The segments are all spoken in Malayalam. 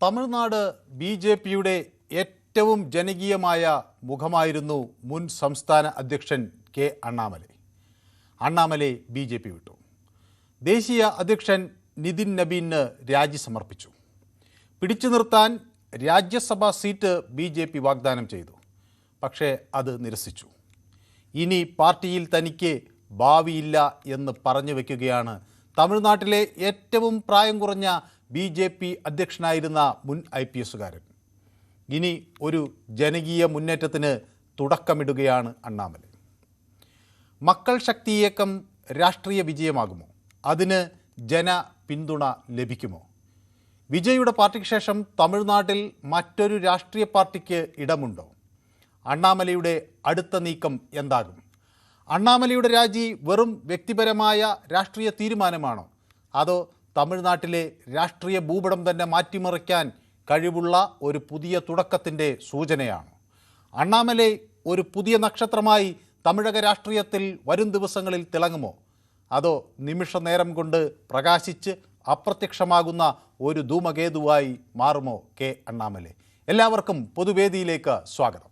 തമിഴ്നാട് ബി.ജെ.പിയുടെ ഏറ്റവും ജനകീയമായ മുഖമായിരുന്നു മുൻ സംസ്ഥാന അധ്യക്ഷൻ കെ അണ്ണാമലൈ. അണ്ണാമലൈ ബി.ജെ.പി വിട്ടു. ദേശീയ അധ്യക്ഷൻ നിതിൻ നബീന് രാജി സമർപ്പിച്ചു. പിടിച്ചു നിർത്താൻ രാജ്യസഭാ സീറ്റ് ബി.ജെ.പി വാഗ്ദാനം ചെയ്തു. പക്ഷേ അത് നിരസിച്ചു. ഇനി പാർട്ടിയിൽ തനിക്ക് ഭാവിയില്ല എന്ന് പറഞ്ഞു വയ്ക്കുകയാണ് തമിഴ്നാട്ടിലെ ഏറ്റവും പ്രായം കുറഞ്ഞ ബി.ജെ.പി അധ്യക്ഷനായിരുന്ന മുൻ IPSകാരൻ. ഇനി ഒരു ജനകീയ മുന്നേറ്റത്തിന് തുടക്കമിടുകയാണ് അണ്ണാമലൈ. മക്കൾ ശക്തി ഇയക്കം രാഷ്ട്രീയ വിജയമാകുമോ? അതിന് ജന പിന്തുണ ലഭിക്കുമോ? വിജയുടെ പാർട്ടിക്ക് ശേഷം തമിഴ്നാട്ടിൽ മറ്റൊരു രാഷ്ട്രീയ പാർട്ടിക്ക് ഇടമുണ്ടോ? അണ്ണാമലൈയുടെ അടുത്ത നീക്കം എന്താകും? അണ്ണാമലൈയുടെ രാജി വെറും വ്യക്തിപരമായ രാഷ്ട്രീയ തീരുമാനമാണോ? അതോ തമിഴ്നാട്ടിലെ രാഷ്ട്രീയ ഭൂപടം തന്നെ മാറ്റിമറിക്കാൻ കഴിവുള്ള ഒരു പുതിയ തുടക്കത്തിൻ്റെ സൂചനയാണോ? അണ്ണാമലൈ ഒരു പുതിയ നക്ഷത്രമായി തമിഴക രാഷ്ട്രീയത്തിൽ വരും ദിവസങ്ങളിൽ തിളങ്ങുമോ? അതോ നിമിഷ നേരം കൊണ്ട് പ്രകാശിച്ച് അപ്രത്യക്ഷമാകുന്ന ഒരു ധൂമകേതുവായി മാറുമോ കെ അണ്ണാമലൈ? എല്ലാവർക്കും പൊതുവേദിയിലേക്ക് സ്വാഗതം.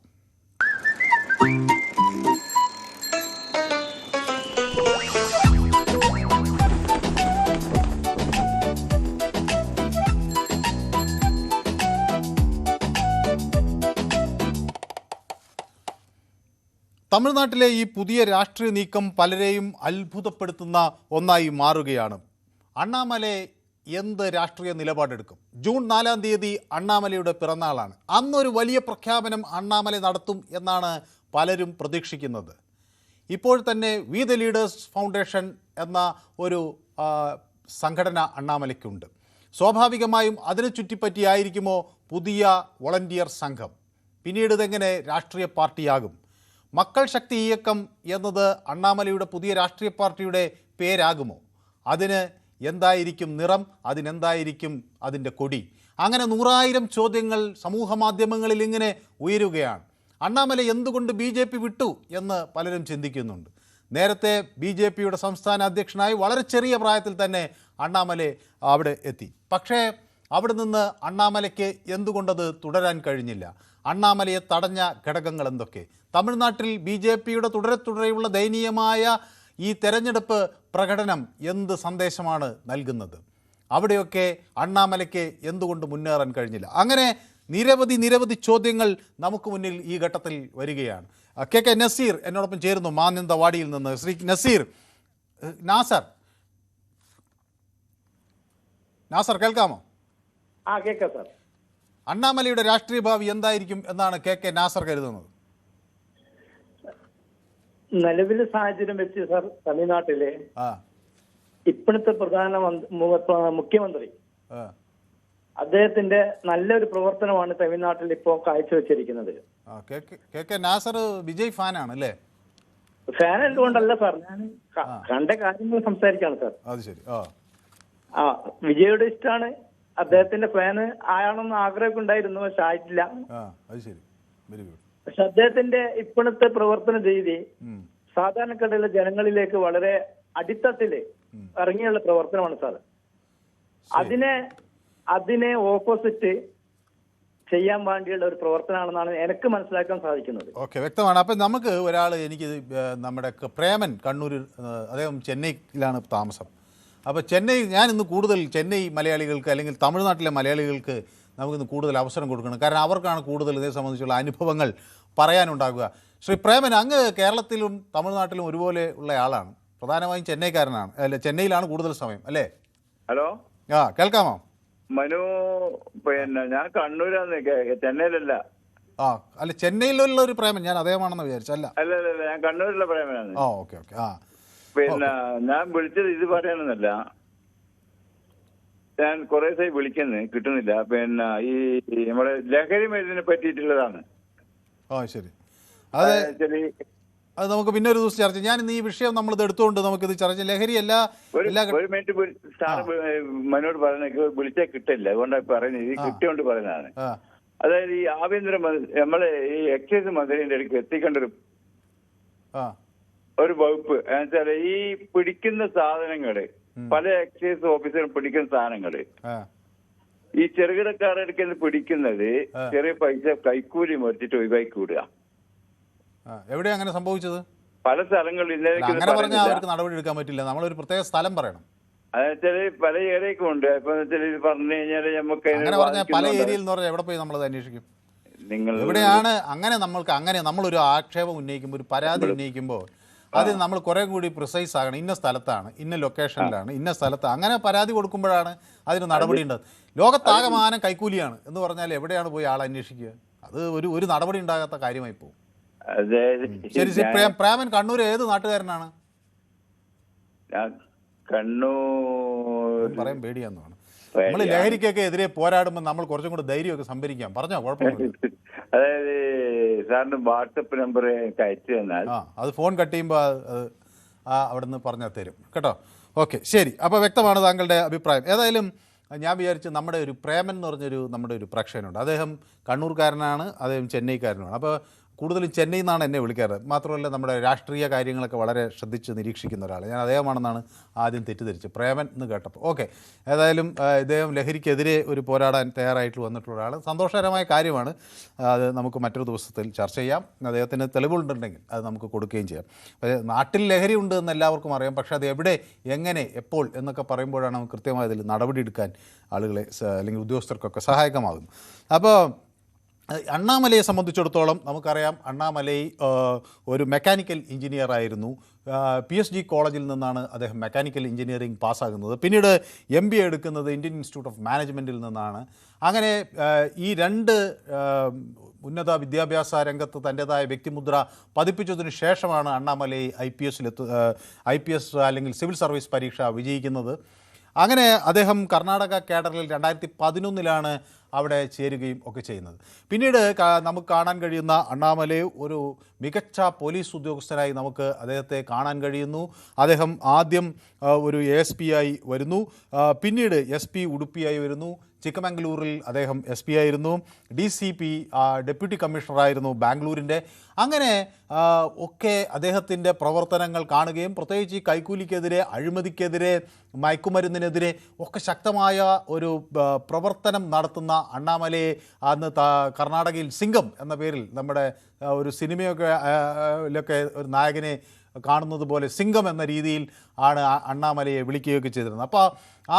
തമിഴ്നാട്ടിലെ ഈ പുതിയ രാഷ്ട്രീയ നീക്കം പലരെയും അത്ഭുതപ്പെടുത്തുന്ന ഒന്നായി മാറുകയാണ്. അണ്ണാമലൈ എന്ത് രാഷ്ട്രീയ നിലപാടെടുക്കും? ജൂൺ 4-ാം തീയതി അണ്ണാമലൈയുടെ പിറന്നാളാണ്. അന്നൊരു വലിയ പ്രഖ്യാപനം അണ്ണാമലൈ നടത്തും എന്നാണ് പലരും പ്രതീക്ഷിക്കുന്നത്. ഇപ്പോൾ തന്നെ വി ദ ലീഡേഴ്സ് ഫൗണ്ടേഷൻ എന്ന ഒരു സംഘടന അണ്ണാമലയ്ക്കുണ്ട്. സ്വാഭാവികമായും അതിനെ ചുറ്റിപ്പറ്റിയായിരിക്കുമോ പുതിയ വോളണ്ടിയർ സംഘം? പിന്നീട് ഇതെങ്ങനെ രാഷ്ട്രീയ പാർട്ടിയാകും? മക്കൾ ശക്തി ഇയക്കം എന്നത് അണ്ണാമലൈയുടെ പുതിയ രാഷ്ട്രീയ പാർട്ടിയുടെ പേരാകുമോ? അതിന് എന്തായിരിക്കും നിറം? അതിനെന്തായിരിക്കും അതിൻ്റെ കൊടി? അങ്ങനെ 100,000 ചോദ്യങ്ങൾ സമൂഹ മാധ്യമങ്ങളിൽ ഇങ്ങനെ ഉയരുകയാണ്. അണ്ണാമലൈ എന്തുകൊണ്ട് ബി.ജെ.പി വിട്ടു എന്ന് പലരും ചിന്തിക്കുന്നുണ്ട്. നേരത്തെ ബി.ജെ.പിയുടെ സംസ്ഥാന അധ്യക്ഷനായി വളരെ ചെറിയ പ്രായത്തിൽ തന്നെ അണ്ണാമലൈ അവിടെ എത്തി. പക്ഷേ അവിടെ നിന്ന് അണ്ണാമലയ്ക്ക് എന്തുകൊണ്ടത് തുടരാൻ കഴിഞ്ഞില്ല? അണ്ണാമലയെ തടഞ്ഞ ഘടകങ്ങൾ എന്തൊക്കെ? തമിഴ്നാട്ടിൽ ബി.ജെ.പിയുടെ തുടരെയുള്ള ദയനീയമായ ഈ തെരഞ്ഞെടുപ്പ് പ്രകടനം എന്ത് സന്ദേശമാണ് നൽകുന്നത്? അവിടെയൊക്കെ അണ്ണാമലയ്ക്ക് എന്തുകൊണ്ട് മുന്നേറാൻ കഴിഞ്ഞില്ല? അങ്ങനെ നിരവധി ചോദ്യങ്ങൾ നമുക്ക് മുന്നിൽ ഈ ഘട്ടത്തിൽ വരികയാണ്. കെ നസീർ എന്നോടൊപ്പം ചേരുന്നു മാനന്തവാടിയിൽ നിന്ന്. ശ്രീ നസീർ, നാസർ കേൾക്കാമോ? കേൾക്കാം സാർ. അണ്ണാമലൈയുടെ രാഷ്ട്രീയ ഭാവി എന്തായിരിക്കും എന്നാണ് കെ നാസർ കരുതുന്നത്? നിലവിലെ സാഹചര്യം വെച്ച് സാർ, തമിഴ്നാട്ടിലെ ഇപ്പോഴത്തെ മുഖ്യമന്ത്രി അദ്ദേഹത്തിന്റെ നല്ലൊരു പ്രവർത്തനമാണ് തമിഴ്നാട്ടിൽ ഇപ്പോൾ കാഴ്ചവെച്ചിരിക്കുന്നത്. നാസർ വിജയ് ഫാനാണ് അല്ലേ? ഫാൻ എന്തുകൊണ്ടല്ല സാർ, ഞാൻ കണ്ട കാര്യങ്ങൾ സംസാരിക്കാണ് സാർ. അത് ശരി. വിജയുടെ ഇഷ്ടമാണ്. അദ്ദേഹത്തിന്റെ ഫാന് ആയാണെന്ന് ആഗ്രഹമൊക്കെ ഉണ്ടായിരുന്നു, പക്ഷെ ആയിട്ടില്ല. പക്ഷെ അദ്ദേഹത്തിന്റെ ഇപ്പോഴത്തെ പ്രവർത്തന രീതി സാധാരണക്കാരിലെ ജനങ്ങളിലേക്ക് വളരെ അടിത്തട്ടില് ഇറങ്ങിയുള്ള പ്രവർത്തനമാണ് സാർ. അതിനെ ഓപ്പോസിറ്റ് ചെയ്യാൻ വേണ്ടിയുള്ള ഒരു പ്രവർത്തനമാണെന്നാണ് എനിക്ക് മനസ്സിലാക്കാൻ സാധിക്കുന്നത്. ഓക്കെ, വ്യക്തമാണ്. അപ്പം നമുക്ക് എനിക്ക് നമ്മുടെ പ്രേമൻ കണ്ണൂർ, അദ്ദേഹം ചെന്നൈയിലാണ് താമസം. അപ്പോൾ ഞാൻ ഇന്ന് കൂടുതൽ ചെന്നൈ മലയാളികൾക്ക് അല്ലെങ്കിൽ തമിഴ്നാട്ടിലെ മലയാളികൾക്ക് നമുക്കിന്ന് കൂടുതൽ അവസരം കൊടുക്കണം. കാരണം അവർക്കാണ് കൂടുതൽ ഇതേ സംബന്ധിച്ചുള്ള അനുഭവങ്ങൾ പറയാനുണ്ടാകുക. ശ്രീ പ്രേമൻ, അങ്ങ് കേരളത്തിലും തമിഴ്നാട്ടിലും ഒരുപോലെ ഉള്ള ആളാണ്. പ്രധാനമായും ചെന്നൈക്കാരനാണ്, അല്ലെ? ചെന്നൈയിലാണ് കൂടുതൽ സമയം അല്ലേ? ഹലോ, കേൾക്കാമോ? മനു, ഞാൻ കണ്ണൂരാണ്, ചെന്നൈയിലല്ല. അല്ല, ചെന്നൈയിലുള്ള ഒരു പ്രേമൻ, ഞാൻ അദ്ദേഹമാണെന്ന് വിചാരിച്ചല്ല. അല്ല, ഞാൻ കണ്ണൂരിലെ പ്രേമനാണ്. ഓക്കെ. ഞാൻ വിളിച്ചത് ഇത് പറയാനൊന്നല്ല. ഞാൻ കുറെ ദിവസമായി വിളിക്കുന്നത് കിട്ടുന്നില്ല. ഈ നമ്മുടെ ലഹരി മരുന്നിനെ പറ്റിയിട്ടുള്ളതാണ്. ശരി. അത് നമുക്ക് പിന്നെ ഒരു ദിവസം ചർച്ച. ഞാൻ ഇന്ന് ഈ വിഷയം നമ്മളിത് എടുത്തുകൊണ്ട് നമുക്കിത് ചർച്ച. ലഹരി ഒരു മിനിറ്റ് സാർ മനോട് പറയുന്ന വിളിച്ചാൽ കിട്ടില്ല, അതുകൊണ്ടാണ് പറയുന്നത്. ഇത് കിട്ടിയോണ്ട് പറയുന്നതാണ്. അതായത് ഈ ആഭ്യന്തരമന്ത്രി, നമ്മളെ ഈ എക്സൈസ് മന്ത്രിന്റെ ഇടയ്ക്ക് എത്തിക്കേണ്ട ഒരു വകുപ്പ് എന്നുവെച്ചാല് ഈ പിടിക്കുന്ന സാധനങ്ങള്, പല എക്സൈസ് ഓഫീസറും പിടിക്കുന്ന സാധനങ്ങള് ഈ ചെറുകിടക്കാരുടെ പിടിക്കുന്നത് ചെറിയ പൈസ കൈക്കൂലി മേടിച്ചിട്ട് ഒഴിവാക്കി വിടുക. എവിടെയാ അങ്ങനെ സംഭവിച്ചത്? പല സ്ഥലങ്ങളിൽ അങ്ങനെ പറഞ്ഞാൽ അവർക്ക് നടപടി എടുക്കാൻ പറ്റില്ല. നമ്മളൊരു പ്രത്യേക സ്ഥലം പറയണം. അതെന്നുവെച്ചാല് പല ഏരിയക്കും ഉണ്ട്. ഇപ്പൊ ഇത് പറഞ്ഞു കഴിഞ്ഞാല് നമുക്ക് അങ്ങനെ പറഞ്ഞാൽ പല ഏരിയയിൽ എന്ന് പറഞ്ഞാൽ എവിടെ പോയി നമ്മളത് അന്വേഷിക്കും? നിങ്ങൾ എവിടെയാണ് അങ്ങനെ നമ്മൾക്ക് അങ്ങനെ നമ്മളൊരു ആക്ഷേപം ഉന്നയിക്കുമ്പോൾ, ഒരു പരാതി ഉന്നയിക്കുമ്പോൾ അത് നമ്മൾ കുറേ കൂടി പ്രിസൈസ് ആകണം. ഇന്ന സ്ഥലത്താണ്, ഇന്ന ലൊക്കേഷനിലാണ്, ഇന്ന സ്ഥലത്ത്, അങ്ങനെ പരാതി കൊടുക്കുമ്പോഴാണ് അതിന് നടപടി ഉണ്ടത്. ലോകത്താകമാനം കൈക്കൂലിയാണ് എന്ന് പറഞ്ഞാൽ എവിടെയാണ് പോയി ആൾ അന്വേഷിക്കുക? അത് ഒരു നടപടി ഉണ്ടാകാത്ത കാര്യമായി പോകും. ശരി, പ്രേമൻ കണ്ണൂർ ഏത് നാട്ടുകാരനാണ്? കണ്ണൂർ പറയാൻ പേടിയാന്നാണ്. നമ്മൾ ലഹരിക്കൊക്കെ എതിരെ പോരാടുമ്പോൾ നമ്മൾ കുറച്ചും കൂടെ ധൈര്യമൊക്കെ സംഭരിക്കാം. പറഞ്ഞോ, കുഴപ്പമില്ല. അതായത് സാറിന് വാട്സപ്പ് നമ്പർ അയച്ചു തന്നാൽ അത് ഫോൺ കട്ട് ചെയ്യുമ്പോൾ അവിടെ നിന്ന് പറഞ്ഞാൽ തരും കേട്ടോ. ഓക്കെ, ശരി. അപ്പോൾ വ്യക്തമാണ് താങ്കളുടെ അഭിപ്രായം. ഏതായാലും ഞാൻ വിചാരിച്ചു നമ്മുടെ ഒരു പ്രേമൻ എന്ന് പറഞ്ഞൊരു നമ്മുടെ ഒരു പ്രേക്ഷകനുണ്ട്. അദ്ദേഹം കണ്ണൂർക്കാരനാണ്, അദ്ദേഹം ചെന്നൈക്കാരനാണ്. അപ്പോൾ കൂടുതലും ചെന്നൈയിൽ നിന്നാണ് എന്നെ വിളിക്കാറ്. മാത്രമല്ല നമ്മുടെ രാഷ്ട്രീയ കാര്യങ്ങളൊക്കെ വളരെ ശ്രദ്ധിച്ച് നിരീക്ഷിക്കുന്ന ഒരാൾ. ഞാൻ അദ്ദേഹമാണെന്നാണ് ആദ്യം തെറ്റിദ്ധരിച്ചത്, പ്രേമൻ എന്ന് കേട്ടപ്പോൾ. ഓക്കെ, ഏതായാലും ഇദ്ദേഹം ലഹരിക്കെതിരെ ഒരു പോരാടാൻ തയ്യാറായിട്ട് വന്നിട്ടുള്ള ഒരാൾ. സന്തോഷകരമായ കാര്യമാണ്. അത് നമുക്ക് മറ്റൊരു ദിവസത്തിൽ ചർച്ച ചെയ്യാം. അദ്ദേഹത്തിന് തെളിവുകളുണ്ടെങ്കിൽ അത് നമുക്ക് കൊടുക്കുകയും ചെയ്യാം. നാട്ടിൽ ലഹരി ഉണ്ട് എന്ന് എല്ലാവർക്കും അറിയാം. പക്ഷേ അത് എവിടെ, എങ്ങനെ, എപ്പോൾ എന്നൊക്കെ പറയുമ്പോഴാണ് നമുക്ക് കൃത്യമായതിൽ നടപടി എടുക്കാൻ ആളുകളെ അല്ലെങ്കിൽ ഉദ്യോഗസ്ഥർക്കൊക്കെ സഹായകമാകും. അപ്പോൾ അണ്ണാമലയെ സംബന്ധിച്ചിടത്തോളം നമുക്കറിയാം, അണ്ണാമലൈ ഒരു മെക്കാനിക്കൽ എഞ്ചിനീയർ ആയിരുന്നു. PSG കോളേജിൽ നിന്നാണ് അദ്ദേഹം മെക്കാനിക്കൽ എഞ്ചിനീയറിംഗ് പാസ്സാകുന്നത്. പിന്നീട് MBA എടുക്കുന്നത് ഇന്ത്യൻ ഇൻസ്റ്റിറ്റ്യൂട്ട് ഓഫ് മാനേജ്മെൻറ്റിൽ നിന്നാണ്. അങ്ങനെ ഈ രണ്ട് ഉന്നത വിദ്യാഭ്യാസ രംഗത്ത് തൻ്റേതായ വ്യക്തിമുദ്ര പതിപ്പിച്ചതിന് ശേഷമാണ് അണ്ണാമലൈ IPS അല്ലെങ്കിൽ സിവിൽ സർവീസ് പരീക്ഷ വിജയിക്കുന്നത്. അങ്ങനെ അദ്ദേഹം കർണാടക കേഡറിൽ 2011 അവിടെ ചേരുകയും ഒക്കെ ചെയ്യുന്നത്. പിന്നീട് നമുക്ക് കാണാൻ കഴിയുന്ന അണ്ണാമലൈ ഒരു മികച്ച പോലീസ് ഉദ്യോഗസ്ഥനായി നമുക്ക് അദ്ദേഹത്തെ കാണാൻ കഴിയുന്നു. അദ്ദേഹം ആദ്യം ഒരു ASP ആയി വരുന്നു, പിന്നീട് SP ഉടുപ്പിയായി വരുന്നു. ചിക്കമംഗളൂരിൽ അദ്ദേഹം SP ആയിരുന്നു. DCP ഡെപ്യൂട്ടി കമ്മീഷണറായിരുന്നു ബാംഗ്ലൂരിൻ്റെ. അങ്ങനെ ഒക്കെ അദ്ദേഹത്തിൻ്റെ പ്രവർത്തനങ്ങൾ കാണുകയും പ്രത്യേകിച്ച് ഈ കൈക്കൂലിക്കെതിരെ, അഴിമതിക്കെതിരെ, മയക്കുമരുന്നിനെതിരെ ഒക്കെ ശക്തമായ ഒരു പ്രവർത്തനം നടത്തുന്ന അണ്ണാമലയെ അന്ന് കർണാടകയിൽ സിംഗം എന്ന പേരിൽ നമ്മുടെ ഒരു സിനിമയൊക്കെ ഒരു നായകനെ കാണുന്നത് പോലെ സിംഗം എന്ന രീതിയിൽ ആണ് അണ്ണാമലയെ വിളിക്കുകയൊക്കെ ചെയ്തിരുന്നത്. അപ്പോൾ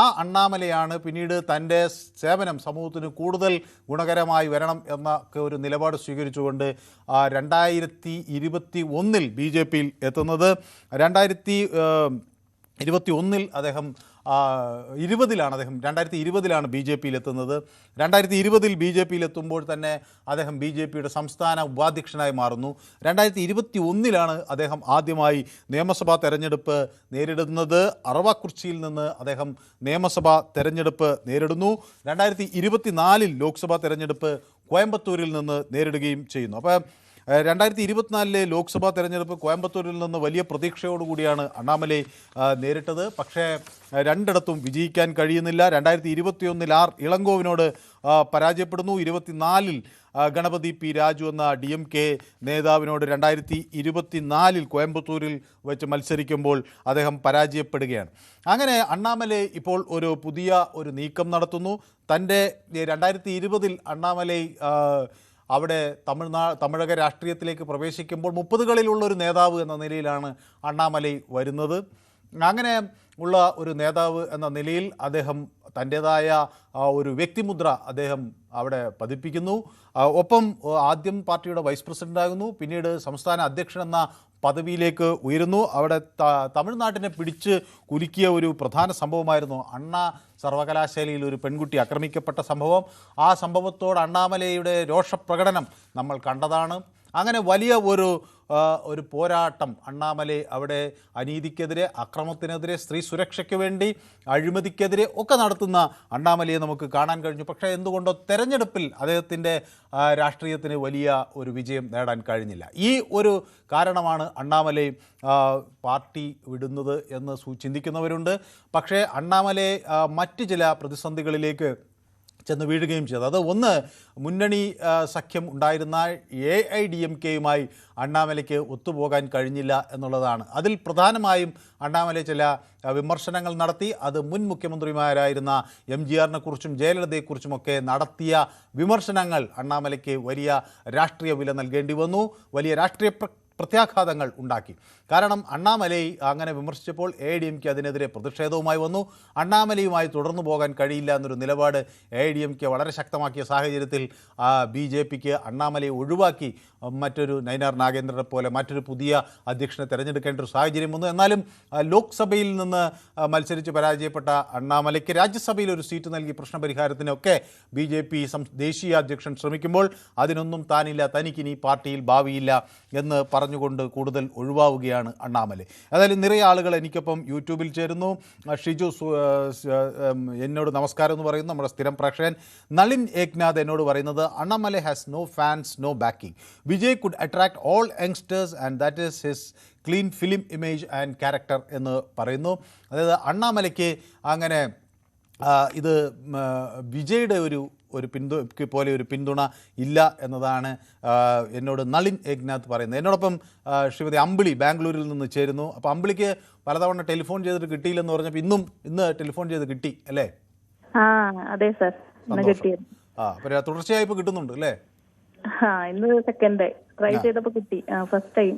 ആ അണ്ണാമലയാണ് പിന്നീട് തൻ്റെ സേവനം സമൂഹത്തിന് കൂടുതൽ ഗുണകരമായി വരണം എന്നൊക്കെ ഒരു നിലപാട് സ്വീകരിച്ചുകൊണ്ട് 2021 BJPയിൽ എത്തുന്നത്. 2021 അദ്ദേഹം 2020 BJPയിൽ എത്തുന്നത്. 2020 BJPയിൽ എത്തുമ്പോൾ തന്നെ അദ്ദേഹം BJPയുടെ സംസ്ഥാന ഉപാധ്യക്ഷനായി മാറുന്നു. 2021 അദ്ദേഹം ആദ്യമായി നിയമസഭാ തെരഞ്ഞെടുപ്പ് നേരിടുന്നത്. അറവാക്കുറിച്ചിയിൽ നിന്ന് അദ്ദേഹം നിയമസഭാ തെരഞ്ഞെടുപ്പ് നേരിടുന്നു. 2024 ലോക്സഭാ തെരഞ്ഞെടുപ്പ് കോയമ്പത്തൂരിൽ നിന്ന് നേരിടുകയും ചെയ്യുന്നു. അപ്പോൾ 2024 ലോക്സഭാ തെരഞ്ഞെടുപ്പ് കോയമ്പത്തൂരിൽ നിന്ന് വലിയ പ്രതീക്ഷയോടുകൂടിയാണ് അണ്ണാമലൈ നേരിട്ടത്. പക്ഷേ രണ്ടിടത്തും വിജയിക്കാൻ കഴിയുന്നില്ല. 2021 ആർ ഇളങ്കോവിനോട് പരാജയപ്പെടുന്നു. 2024 ഗണപതി P. രാജു എന്ന DMK നേതാവിനോട് 2024 കോയമ്പത്തൂരിൽ വെച്ച് മത്സരിക്കുമ്പോൾ അദ്ദേഹം പരാജയപ്പെടുകയാണ്. അങ്ങനെ അണ്ണാമലൈ ഇപ്പോൾ ഒരു പുതിയ ഒരു നീക്കം നടത്തുന്നു. തൻ്റെ 2020 അണ്ണാമലൈ അവിടെ തമിഴക രാഷ്ട്രീയത്തിലേക്ക് പ്രവേശിക്കുമ്പോൾ 30കളിലുള്ളൊരു നേതാവ് എന്ന നിലയിലാണ് അണ്ണാമലൈ വരുന്നത്. അങ്ങനെ ഉള്ള ഒരു നേതാവ് എന്ന നിലയിൽ അദ്ദേഹം തൻ്റേതായ ഒരു വ്യക്തിമുദ്ര അദ്ദേഹം അവിടെ പതിപ്പിക്കുന്നു. ഒപ്പം ആദ്യം പാർട്ടിയുടെ വൈസ് പ്രസിഡൻ്റാകുന്നു, പിന്നീട് സംസ്ഥാന അധ്യക്ഷൻ എന്ന പദവിയിലേക്ക് ഉയരുന്നു. അവിടെ തമിഴ്നാട്ടിനെ പിടിച്ച് കുലുക്കിയ ഒരു പ്രധാന സംഭവമായിരുന്നു അണ്ണാ സർവകലാശാലയിൽ ഒരു പെൺകുട്ടി ആക്രമിക്കപ്പെട്ട സംഭവം. ആ സംഭവത്തോട് അണ്ണാമലൈയുടെ രോഷപ്രകടനം നമ്മൾ കണ്ടതാണ്. അങ്ങനെ വലിയ ഒരു പോരാട്ടം അണ്ണാമലൈ അവിടെ അനീതിക്കെതിരെ, അക്രമത്തിനെതിരെ, സ്ത്രീ സുരക്ഷയ്ക്ക് വേണ്ടി, അഴിമതിക്കെതിരെ ഒക്കെ നടത്തുന്ന അണ്ണാമലൈയെ നമുക്ക് കാണാൻ കഴിഞ്ഞു. പക്ഷേ എന്തുകൊണ്ടോ തെരഞ്ഞെടുപ്പിൽ അദ്ദേഹത്തിൻ്റെ രാഷ്ട്രീയത്തിന് വലിയ ഒരു വിജയം നേടാൻ കഴിഞ്ഞില്ല. ഈ ഒരു കാരണമാണ് അണ്ണാമലൈ പാർട്ടി വിടുന്നത് എന്ന് ചിന്തിക്കുന്നവരുണ്ട്. പക്ഷേ അണ്ണാമലൈ മറ്റ് ചില പ്രതിസന്ധികളിലേക്ക് ചെന്ന് വീഴുകയും ചെയ്തത്. അത് ഒന്ന്, മുന്നണി സഖ്യം ഉണ്ടായിരുന്ന AIDMKയുമായി അണ്ണാമലയ്ക്ക് ഒത്തുപോകാൻ കഴിഞ്ഞില്ല എന്നുള്ളതാണ്. അതിൽ പ്രധാനമായും അണ്ണാമലൈ ചില വിമർശനങ്ങൾ നടത്തി. അത് മുൻ മുഖ്യമന്ത്രിമാരായിരുന്ന MGRനെ കുറിച്ചും ജയലളിതയെക്കുറിച്ചുമൊക്കെ നടത്തിയ വിമർശനങ്ങൾ അണ്ണാമലയ്ക്ക് വലിയ രാഷ്ട്രീയ വില നൽകേണ്ടി വന്നു, വലിയ രാഷ്ട്രീയ പ്രത്യാഘാതങ്ങൾ ഉണ്ടാക്കി. കാരണം അണ്ണാമലൈ അങ്ങനെ വിമർശിച്ചപ്പോൾ AIDMK അതിനെതിരെ പ്രതിഷേധവുമായി വന്നു. അണ്ണാമലയുമായി തുടർന്നു പോകാൻ കഴിയില്ല എന്നൊരു നിലപാട് AIDMK വളരെ ശക്തമാക്കിയ സാഹചര്യത്തിൽ BJPക്ക് അണ്ണാമലയെ ഒഴിവാക്കി മറ്റൊരു നയിനാർ നാഗേന്ദ്രനെ പോലെ മറ്റൊരു പുതിയ അധ്യക്ഷനെ തിരഞ്ഞെടുക്കേണ്ട ഒരു സാഹചര്യം വന്നു. എന്നാലും ലോക്സഭയിൽ നിന്ന് മത്സരിച്ച് പരാജയപ്പെട്ട അണ്ണാമലയ്ക്ക് രാജ്യസഭയിൽ ഒരു സീറ്റ് നൽകി പ്രശ്നപരിഹാരത്തിനൊക്കെ BJP ദേശീയ അധ്യക്ഷൻ ശ്രമിക്കുമ്പോൾ അതിനൊന്നും താനില്ല, തനിക്കിനി പാർട്ടിയിൽ ഭാവിയില്ല എന്ന് പറഞ്ഞുകൊണ്ട് കൂടുതൽ ഒഴിവാവുകയാണ് അണ്ണാമലൈ. അതായത് നിറയെ ആളുകൾ എനിക്കൊപ്പം യൂട്യൂബിൽ ചേരുന്നു. ഷിജു എന്നോട് നമസ്കാരം എന്ന് പറയുന്നു, നമ്മുടെ സ്ഥിരം പ്രേക്ഷകൻ. നളിൻ ഏക്നാഥ് എന്നോട് പറയുന്നത് Annamalai has no fans, no backing. Vijay could attract all youngsters and that is his clean film image and character എന്ന് പറയുന്നു. അതായത് അണ്ണാമലയ്ക്ക് അങ്ങനെ ഇത് വിജയുടെ ഒരു പോലെ ഒരു പിന്തുണ ഇല്ല എന്നതാണ് എന്നോട് നളിൻ ഏക്നാഥ് പറയുന്നത്. എന്നോടൊപ്പം ശ്രീമതി അമ്പിളി ബാംഗ്ലൂരിൽ നിന്ന് ചേരുന്നു. അപ്പോൾ അമ്പിളിക്ക് പലതവണ ടെലിഫോൺ ചെയ്തിട്ട് കിട്ടിയില്ലെന്ന് പറഞ്ഞപ്പോൾ ഇന്ന് ടെലിഫോൺ ചെയ്ത് കിട്ടി അല്ലേ? അതെ സർ, അപ്പോൾ തുടർച്ചയായി ഇപ്പോൾ കിട്ടുന്നുണ്ട് അല്ലേ? ഇന്ന് സെക്കൻഡ് ട്രൈ ചെയ്തപ്പോൾ കിട്ടി, ഫസ്റ്റ് ടൈം.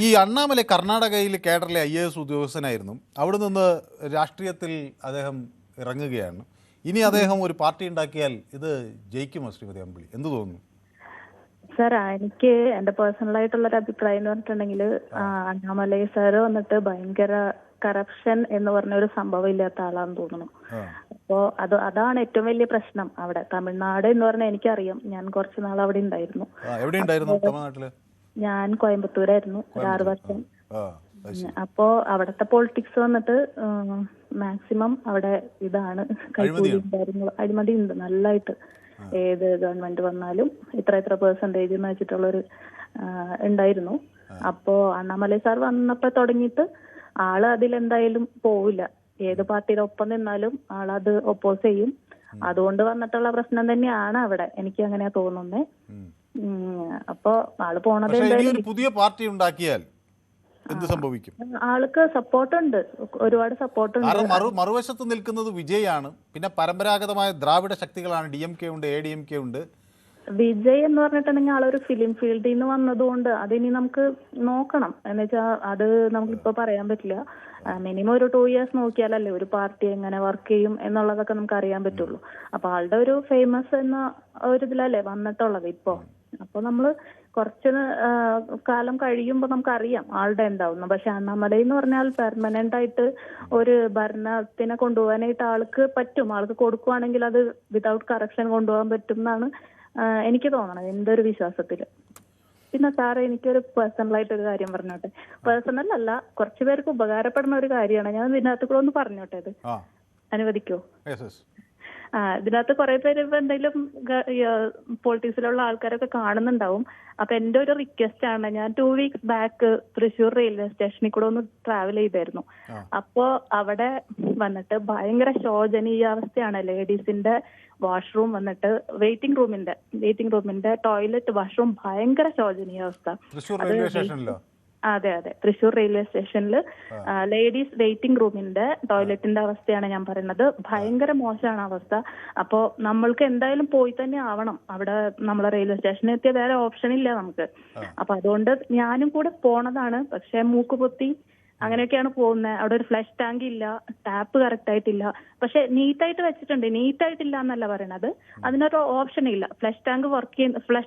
ഈ അണ്ണാമലൈ കർണാടകയിൽ കേഡറിലെ IAS ഉദ്യോഗസ്ഥനായിരുന്നു. അവിടെ നിന്ന് രാഷ്ട്രീയത്തിൽ അദ്ദേഹം ഇറങ്ങുകയാണ്. ഇനി അദ്ദേഹം ഒരു പാർട്ടി ഉണ്ടാക്കിയാൽ ഇത് ജയിക്കുമോ ശ്രീമതി അമ്പിളി? എന്ത് തോന്നുന്നു? സാർ, എനിക്ക് എന്റെ പേഴ്സണൽ ആയിട്ടുള്ളൊരു അഭിപ്രായം എന്ന് പറഞ്ഞിട്ടുണ്ടെങ്കിൽ അണ്ണാമലൈ സാറ് വന്നിട്ട് ഭയങ്കര കറപ്ഷൻ എന്ന് പറഞ്ഞ ഒരു സംഭവം ഇല്ലാത്ത ആളാന്ന് തോന്നുന്നു. അപ്പോ അതാണ് ഏറ്റവും വലിയ പ്രശ്നം അവിടെ. തമിഴ്നാട് എന്ന് പറഞ്ഞാൽ എനിക്കറിയാം, ഞാൻ കുറച്ചു നാൾ അവിടെ ഉണ്ടായിരുന്നു. ഞാൻ കോയമ്പത്തൂരായിരുന്നു ഒരു 6 വർഷം. അപ്പോ അവിടത്തെ പൊളിറ്റിക്സ് വന്നിട്ട് മാക്സിമം അവിടെ ഇതാണ്, കൈക്കൂലിയും കാര്യങ്ങളും അഴിമതി ഉണ്ട് നല്ലതായിട്ട്. ഏത് ഗവൺമെന്റ് വന്നാലും ഇത്ര പെർസെന്റേജ് എന്ന് വെച്ചിട്ടുള്ളൊരു ഉണ്ടായിരുന്നു. അപ്പോ അണ്ണാമലൈ സാർ വന്നപ്പോ തുടങ്ങിയിട്ട് ആള് അതിലെന്തായാലും പോവില്ല. ഏത് പാർട്ടിയുടെ ഒപ്പം നിന്നാലും ആളത് ഒപ്പോസ് ചെയ്യും. അതുകൊണ്ട് വന്നിട്ടുള്ള പ്രശ്നം തന്നെയാണ് അവിടെ, എനിക്ക് അങ്ങനെയാ തോന്നുന്നേ. അപ്പൊ ആള് പോണത് പുതിയ പാർട്ടി ഉണ്ടാക്കിയാൽ എന്ത് സംഭവിക്കും? ആൾക്ക് സപ്പോർട്ടുണ്ട്, ഒരുപാട് സപ്പോർട്ടുണ്ട്. മറുവശത്ത് നിൽക്കുന്നത് വിജയാണ്. പിന്നെ പരമ്പരാഗതമായ ദ്രാവിഡ ശക്തികളാണ്, DMK ഉണ്ട്, ADMK ഉണ്ട്. വിജയ് എന്ന് പറഞ്ഞിട്ടുണ്ടെങ്കിൽ ആളൊരു ഫിലിം ഫീൽഡിൽ നിന്ന് വന്നതുകൊണ്ട് അതിനി നമുക്ക് നോക്കണം. എന്ന് വെച്ചാൽ അത് നമുക്കിപ്പോ പറയാൻ പറ്റില്ല. മിനിമം ഒരു 2 years നോക്കിയാലല്ലേ ഒരു പാർട്ടി എങ്ങനെ വർക്ക് ചെയ്യും എന്നുള്ളതൊക്കെ നമുക്ക് അറിയാൻ പറ്റുള്ളൂ. അപ്പൊ ആളുടെ ഒരു ഫേമസ് എന്ന ഒരു ഇതിലല്ലേ വന്നിട്ടുള്ളത് ഇപ്പോ. അപ്പൊ നമ്മള് കുറച്ച് കാലം കഴിയുമ്പോൾ നമുക്കറിയാം ആളുടെ എന്താവുന്നു. പക്ഷെ അണ്ണാമലൈ എന്ന് പറഞ്ഞാൽ പെർമനന്റ് ആയിട്ട് ഒരു ഭരണത്തിനെ കൊണ്ടുപോകാനായിട്ട് ആൾക്ക് പറ്റും. ആൾക്ക് കൊടുക്കുവാണെങ്കിൽ അത് വിതൗട്ട് കറപ്ഷൻ കൊണ്ടുപോകാൻ പറ്റും എന്നാണ് എനിക്ക് തോന്നണത്, എന്റെ ഒരു വിശ്വാസത്തില്. പിന്നെ സാറേ, എനിക്കൊരു പേഴ്സണലായിട്ടൊരു കാര്യം പറഞ്ഞോട്ടെ. പേഴ്സണൽ അല്ല, കുറച്ചു പേർക്ക് ഉപകാരപ്പെടുന്ന ഒരു കാര്യമാണ്. ഞാൻ ഇതിനകത്ത് കൂടെ ഒന്ന് പറഞ്ഞോട്ടെ, അത് അനുവദിക്കോ? ഇതിനകത്ത് കുറെ പേര് ഇപ്പൊ എന്തെങ്കിലും പൊളിറ്റിക്സിലുള്ള ആൾക്കാരൊക്കെ കാണുന്നുണ്ടാവും. അപ്പൊ എന്റെ ഒരു റിക്വസ്റ്റ് ആണ്, ഞാൻ 2 weeks ബാക്ക് തൃശ്ശൂർ റെയിൽവേ സ്റ്റേഷനിൽ കൂടെ ഒന്ന് ട്രാവൽ ചെയ്തായിരുന്നു. അപ്പോ അവിടെ വന്നിട്ട് ഭയങ്കര ശോചനീയാവസ്ഥയാണ്. ലേഡീസിന്റെ വാഷ്റൂം വന്നിട്ട് വെയിറ്റിംഗ് റൂമിന്റെ ടോയ്ലറ്റ് വാഷ്റൂം ഭയങ്കര ശോചനീയാവസ്ഥ. അതെ, തൃശ്ശൂർ റെയിൽവേ സ്റ്റേഷനിൽ ലേഡീസ് വെയിറ്റിംഗ് റൂമിന്റെ ടോയ്ലറ്റിന്റെ അവസ്ഥയാണ് ഞാൻ പറയുന്നത്. ഭയങ്കര മോശമാണ് അവസ്ഥ. അപ്പോ നമ്മൾക്ക് എന്തായാലും പോയി തന്നെ ആവണം അവിടെ. നമ്മളെ റെയിൽവേ സ്റ്റേഷനിൽ എത്തിയ വേറെ ഓപ്ഷൻ ഇല്ല നമുക്ക്. അപ്പൊ അതുകൊണ്ട് ഞാനും കൂടെ പോണതാണ്. പക്ഷെ മൂക്കുപൊത്തി അങ്ങനെയൊക്കെയാണ് പോകുന്നത്. അവിടെ ഒരു ഫ്ലഷ് ടാങ്ക് ഇല്ല, ടാപ്പ് കറക്റ്റ് ആയിട്ടില്ല. പക്ഷെ നീറ്റായിട്ട് വെച്ചിട്ടുണ്ട്, നീറ്റായിട്ടില്ല എന്നല്ല പറയണത്, അതിനൊരു ഓപ്ഷൻ ഇല്ല. ഫ്ലഷ്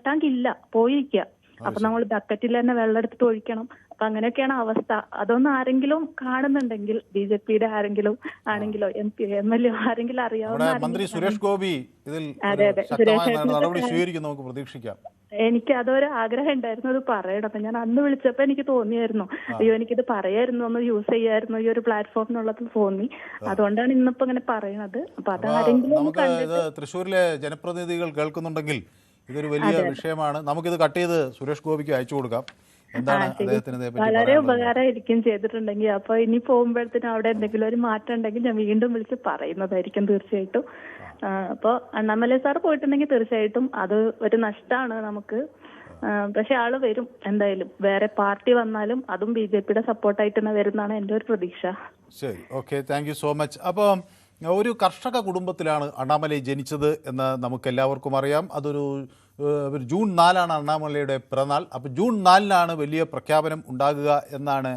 ടാങ്ക് ഇല്ല, പോയിരിക്കുക. അപ്പൊ നമ്മൾ ബക്കറ്റിൽ തന്നെ വെള്ളം എടുത്തിട്ട് ഒഴിക്കണം. അപ്പൊ അങ്ങനെയൊക്കെയാണ് അവസ്ഥ. അതൊന്നും ആരെങ്കിലും കാണുന്നുണ്ടെങ്കിൽ, BJPയുടെ ആരെങ്കിലും ആണെങ്കിലോ MP MLA ആരെങ്കിലും അറിയാവുന്ന മന്ത്രി സുരേഷ് ഗോപി ഇതിൽ നടപടി സ്വീകരിക്കും നമുക്ക് പ്രതീക്ഷിക്കാം. എനിക്ക് അതൊരു ആഗ്രഹം ഉണ്ടായിരുന്നു, അത് പറയണം. അപ്പൊ ഞാൻ അന്ന് വിളിച്ചപ്പോ എനിക്ക് തോന്നിയായിരുന്നു, അയ്യോ എനിക്കിത് പറയായിരുന്നു, ഒന്ന് യൂസ് ചെയ്യായിരുന്നു ഈ ഒരു പ്ലാറ്റ്ഫോം എന്നുള്ളത് തോന്നി. അതുകൊണ്ടാണ് ഇന്നിപ്പോ ഇങ്ങനെ പറയണത്. അപ്പൊ അതാരെങ്കിലും തൃശ്ശൂരിലെ ജനപ്രതിനിധികൾ കേൾക്കുന്നുണ്ടെങ്കിൽ ഇതൊരു വലിയ വിഷയമാണ്. നമുക്കിത് കട്ട് ചെയ്ത് സുരേഷ് ഗോപിക്ക് അയച്ചു കൊടുക്കാം. എന്താണ് ശരി. അദ്ദേഹത്തിന് ഇതേപ്പറ്റി വളരെ പറയാനുള്ളത്? ഉപകാരമായിരിക്കും ചെയ്തിട്ടുണ്ടെങ്കിൽ. അപ്പൊ ഇനി പോകുമ്പോഴത്തേനും അവിടെ എന്തെങ്കിലും ഒരു മാറ്റം ഉണ്ടെങ്കിൽ ഞാൻ വീണ്ടും വിളിച്ച് പറയുന്നതായിരിക്കും തീർച്ചയായിട്ടും. അപ്പൊ അണ്ണാമലൈ സാർ പോയിട്ടുണ്ടെങ്കിൽ തീർച്ചയായിട്ടും അത് ഒരു നഷ്ടമാണ് നമുക്ക്. പക്ഷെ ആള് വരും എന്തായാലും. വേറെ പാർട്ടി വന്നാലും അതും BJP-യുടെ സപ്പോർട്ടായിട്ട് തന്നെ വരുന്നതാണ് എൻ്റെ ഒരു പ്രതീക്ഷ. ശരി, okay, thank you so much. അപ്പോൾ ഒരു കർഷക കുടുംബത്തിലാണ് അണ്ണാമലൈ ജനിച്ചത് എന്ന് നമുക്ക് എല്ലാവർക്കും അറിയാം. അതൊരു ജൂൺ 4 അണ്ണാമലൈയുടെ പിറന്നാൾ. അപ്പോൾ ജൂൺ 4 വലിയ പ്രഖ്യാപനം ഉണ്ടാകുക എന്നാണ്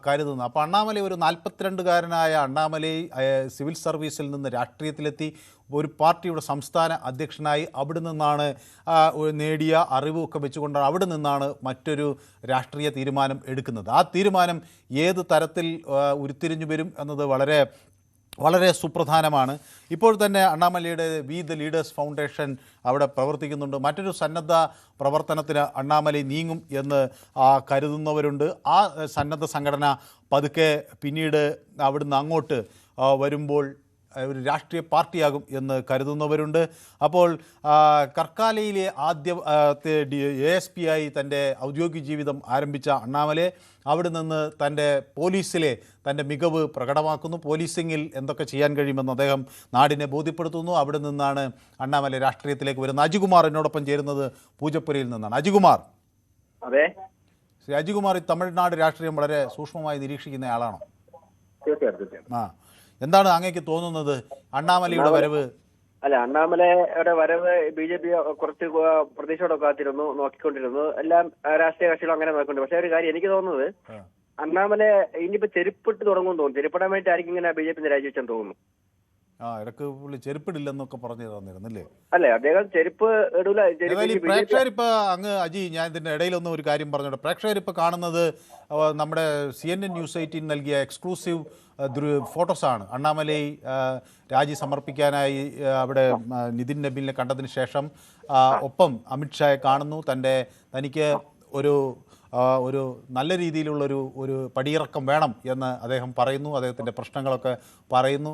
കരുതുന്നത്. അപ്പോൾ അണ്ണാമലൈ ഒരു 42-കാരനായ അണ്ണാമലൈ സിവിൽ സർവീസിൽ നിന്ന് രാഷ്ട്രീയത്തിലെത്തി ഒരു പാർട്ടിയുടെ സംസ്ഥാന അധ്യക്ഷനായി. അവിടെ നിന്നാണ് നേടിയ അറിവൊക്കെ വെച്ചുകൊണ്ടാണ് അവിടെ നിന്നാണ് മറ്റൊരു രാഷ്ട്രീയ തീരുമാനം എടുക്കുന്നത്. ആ തീരുമാനം ഏത് തരത്തിൽ ഉരുത്തിരിഞ്ഞു വരും എന്നത് വളരെ വളരെ സുപ്രധാനമാണ്. ഇപ്പോൾ തന്നെ അണ്ണാമലൈയുടെ വി ദ ലീഡേഴ്സ് ഫൗണ്ടേഷൻ അവിടെ പ്രവർത്തിക്കുന്നുണ്ട്. മറ്റൊരു സന്നദ്ധ പ്രവർത്തനത്തിന് അണ്ണാമലൈ നീങ്ങും എന്ന് കരുതുന്നവരുണ്ട്. ആ സന്നദ്ധ സംഘടന പതുക്കെ പിന്നീട് അവിടുന്ന് അങ്ങോട്ട് വരുമ്പോൾ ഒരു രാഷ്ട്രീയ പാർട്ടിയാകും എന്ന് കരുതുന്നവരുണ്ട്. അപ്പോൾ കർക്കാലയിലെ ആദ്യത്തെ ASP ആയി തൻ്റെ ഔദ്യോഗിക ജീവിതം ആരംഭിച്ച അണ്ണാമലൈ അവിടെ നിന്ന് തൻ്റെ മികവ് പ്രകടമാക്കുന്നു. പോലീസിങ്ങിൽ എന്തൊക്കെ ചെയ്യാൻ കഴിയുമെന്ന് അദ്ദേഹം നാടിനെ ബോധ്യപ്പെടുത്തുന്നു. അവിടെ നിന്നാണ് അണ്ണാമലൈ രാഷ്ട്രീയത്തിലേക്ക് വരുന്നത്. അജികുമാർ എന്നോടൊപ്പം ചേരുന്നത് പൂജപ്പുരയിൽ നിന്നാണ്. അജികുമാർ, അതെ, ശ്രീ അജികുമാർ ഈ തമിഴ്നാട് രാഷ്ട്രീയം വളരെ സൂക്ഷ്മമായി നിരീക്ഷിക്കുന്ന ആളാണോ? തീർച്ചയായിട്ടും. എന്താണ് അങ്ങേക്ക് തോന്നുന്നത് അണ്ണാമലൈയുടെ വരവ്? അല്ല, അണ്ണാമലയുടെ വരവ് BJP കുറച്ച് പ്രതീക്ഷയോടെ കാത്തിരുന്നു, നോക്കിക്കൊണ്ടിരുന്നു. എല്ലാം രാഷ്ട്രീയ കക്ഷികളും അങ്ങനെ നോക്കിക്കൊണ്ട്. പക്ഷെ ഒരു കാര്യം എനിക്ക് തോന്നുന്നത്, അണ്ണാമല ഇനിയിപ്പോ ചെരുപ്പിട്ട് തുടങ്ങുമെന്ന് തോന്നുന്നു. ചെരുപ്പിടാൻ വേണ്ടി ആയിരിക്കും ഇങ്ങനെ BJP രാജിവെച്ചെന്ന് തോന്നുന്നു. ഇടക്ക് പുള്ളി ചെരുപ്പിടില്ലെന്നൊക്കെ പറഞ്ഞു തന്നിരുന്നല്ലേ? അല്ലേ, അദ്ദേഹം ചെരുപ്പ് ഇടൂല. പ്രേക്ഷകർ ഇപ്പൊ അങ്ങ് അജി, ഞാൻ ഇതിന്റെ ഇടയിലൊന്നും ഒരു കാര്യം പറഞ്ഞോട്ടെ. പ്രേക്ഷകർ ഇപ്പൊ കാണുന്നത് നമ്മുടെ CNN News 18 നൽകിയ എക്സ്ക്ലൂസീവ് ഫോട്ടോസാണ്. അണ്ണാമലൈ രാജി സമർപ്പിക്കാനായി അവിടെ നിതിൻ നബീലിനെ കണ്ടതിന് ശേഷം ഒപ്പം അമിത്ഷായെ കാണുന്നു. തനിക്ക് ഒരു നല്ല രീതിയിലുള്ളൊരു പടിയിറക്കം വേണം എന്ന് അദ്ദേഹം പറയുന്നു. അദ്ദേഹത്തിൻ്റെ പ്രശ്നങ്ങളൊക്കെ പറയുന്നു.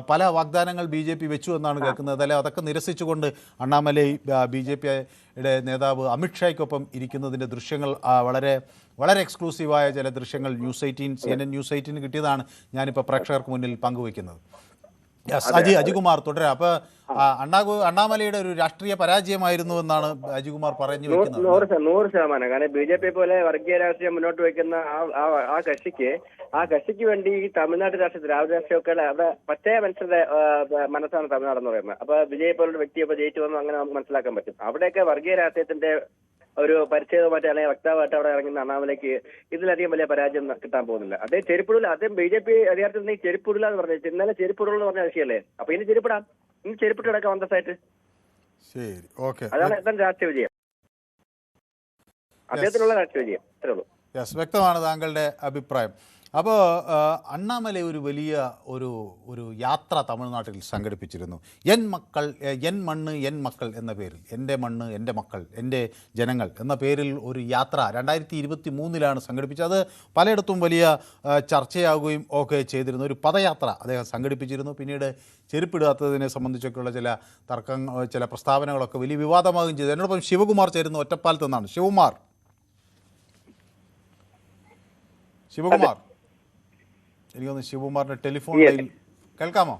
പല വാഗ്ദാനങ്ങൾ BJP വെച്ചു എന്നാണ് കേൾക്കുന്നത്. അല്ലെ, അതൊക്കെ നിരസിച്ചുകൊണ്ട് അണ്ണാമലൈ BJP-യുടെ നേതാവ് അമിത്ഷായ്ക്കൊപ്പം ഇരിക്കുന്നതിൻ്റെ ദൃശ്യങ്ങൾ വളരെ വളരെ എക്സ്ക്ലൂസീവായ ചില ദൃശ്യങ്ങൾ CNN News 18 കിട്ടിയതാണ് ഞാനിപ്പോൾ പ്രേക്ഷകർക്ക് മുന്നിൽ പങ്കുവയ്ക്കുന്നത്. അജികുമാർ തുടരാം. അപ്പോൾ അണ്ണാമലൈയുടെ ഒരു രാഷ്ട്രീയ പരാജയമായിരുന്നു എന്നാണ് അജികുമാർ പറഞ്ഞു വെക്കുന്നത്. 100%. കാരണം BJP പോലെ വർഗീയ രാഷ്ട്രീയം മുന്നോട്ട് വയ്ക്കുന്ന ആ കക്ഷിക്ക് വേണ്ടി ഈ തമിഴ്നാട് രാഷ്ട്രീയ ദ്രാവിഡ രാഷ്ട്രീയമൊക്കെ അവിടെ പറ്റേ മനുഷ്യരുടെ മനസ്സാണ് തമിഴ്നാടെന്ന് പറയുന്നത്. അപ്പൊ വിജയ് പോലുള്ള വ്യക്തിയൊക്കെ ജയിച്ചു വന്നു അങ്ങനെ നമുക്ക് മനസ്സിലാക്കാൻ പറ്റും. അവിടെയൊക്കെ വർഗീയ രാഷ്ട്രീയത്തിന്റെ ഒരു പരിചയമായിട്ട് അല്ലെങ്കിൽ വക്താവായിട്ട് അവിടെ ഇറങ്ങുന്ന അണ്ണാമലയ്ക്ക് ഇതിലധികം വലിയ പരാജയം കിട്ടാൻ പോകുന്നില്ല. അദ്ദേഹം ചെരുപ്പിടില്ല. അദ്ദേഹം BJP അധികാരത്തിൽ നിന്ന് ചെരുപ്പിടില്ല എന്ന് പറഞ്ഞു. ഇന്നലെ ചെരുപ്പിടുള്ള പറഞ്ഞ വിഷയമല്ലേ? അപ്പൊ ഇനി ചെരുപ്പിടാം, ഇനി ചെരുപ്പിട്ട് കിടക്കാം അന്തസ്സായിട്ട്. ശരി, ഓക്കെ, അതാണ് എന്താണ് രാഷ്ട്രീയ വിജയം, അദ്ദേഹത്തിനുള്ള രാഷ്ട്രീയ വിജയം. അത്രേ ഉള്ളൂ. വ്യക്തമാണ് താങ്കളുടെ അഭിപ്രായം. അപ്പോൾ അണ്ണാമലൈ ഒരു വലിയ ഒരു യാത്ര തമിഴ്നാട്ടിൽ സംഘടിപ്പിച്ചിരുന്നു. എൻ മണ്ണ് എൻ മക്കൾ എന്ന പേരിൽ, എൻ്റെ മണ്ണ് എൻ്റെ മക്കൾ എൻ്റെ ജനങ്ങൾ എന്ന പേരിൽ ഒരു യാത്ര 2023 സംഘടിപ്പിച്ചത്. അത് പലയിടത്തും വലിയ ചർച്ചയാവുകയും ഒക്കെ ചെയ്തിരുന്നു. ഒരു പദയാത്ര അദ്ദേഹം സംഘടിപ്പിച്ചിരുന്നു. പിന്നീട് ചെരുപ്പിടാത്തതിനെ സംബന്ധിച്ചൊക്കെയുള്ള ചില പ്രസ്താവനകളൊക്കെ വലിയ വിവാദമാവുകയും ചെയ്തു. എന്നോടൊപ്പം ശിവകുമാർ ചേരുന്നു ഒറ്റപ്പാലത്ത് നിന്നാണ്. ശിവകുമാർ, എനിക്കൊന്ന് ശിവകുമാറിന്റെ ടെലിഫോൺ ലൈൻ കേൾക്കാമോ?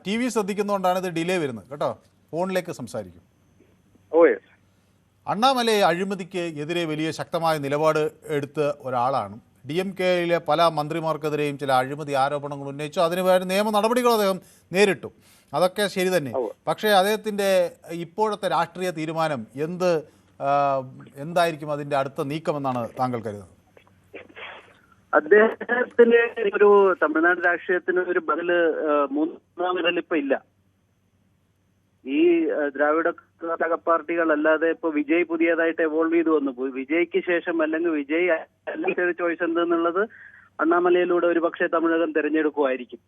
TV ശ്രദ്ധിക്കുന്നതുകൊണ്ടാണ് ഇത് ഡിലേ വരുന്നത് കേട്ടോ. ഫോണിലേക്ക് സംസാരിക്കും. അണ്ണാമലൈ അഴിമതിക്ക് എതിരെ വലിയ ശക്തമായ നിലപാട് എടുത്ത ഒരാളാണ്. DMK-യിലെ പല മന്ത്രിമാർക്കെതിരെയും ചില അഴിമതി ആരോപണങ്ങൾ ഉന്നയിച്ചു. അതിനുവേണ്ടി നിയമ നടപടികൾ അദ്ദേഹം നേരിട്ടു. അതൊക്കെ ശരി തന്നെ. പക്ഷേ അദ്ദേഹത്തിൻ്റെ ഇപ്പോഴത്തെ രാഷ്ട്രീയ തീരുമാനം എന്തായിരിക്കും അതിൻ്റെ അടുത്ത നീക്കമെന്നാണ് താങ്കൾ കരുതുന്നത്? അദ്ദേഹത്തിന് ഒരു തമിഴ്നാട് രാഷ്ട്രീയത്തിന് ഒരു മൂന്നാം വിരൽ ഇപ്പൊ ഇല്ല. ഈ ദ്രാവിഡ കർണാടക പാർട്ടികൾ അല്ലാതെ ഇപ്പൊ വിജയ് പുതിയതായിട്ട് എവോൾവ് ചെയ്ത് വന്നു. വിജയ്ക്ക് ശേഷം അല്ലെങ്കിൽ വിജയ് അല്ലെങ്കിൽ ചോയ്സ് എന്തെന്നുള്ളത് അണ്ണാമലയിലൂടെ ഒരു പക്ഷേ തമിഴകം തെരഞ്ഞെടുക്കുമായിരിക്കും.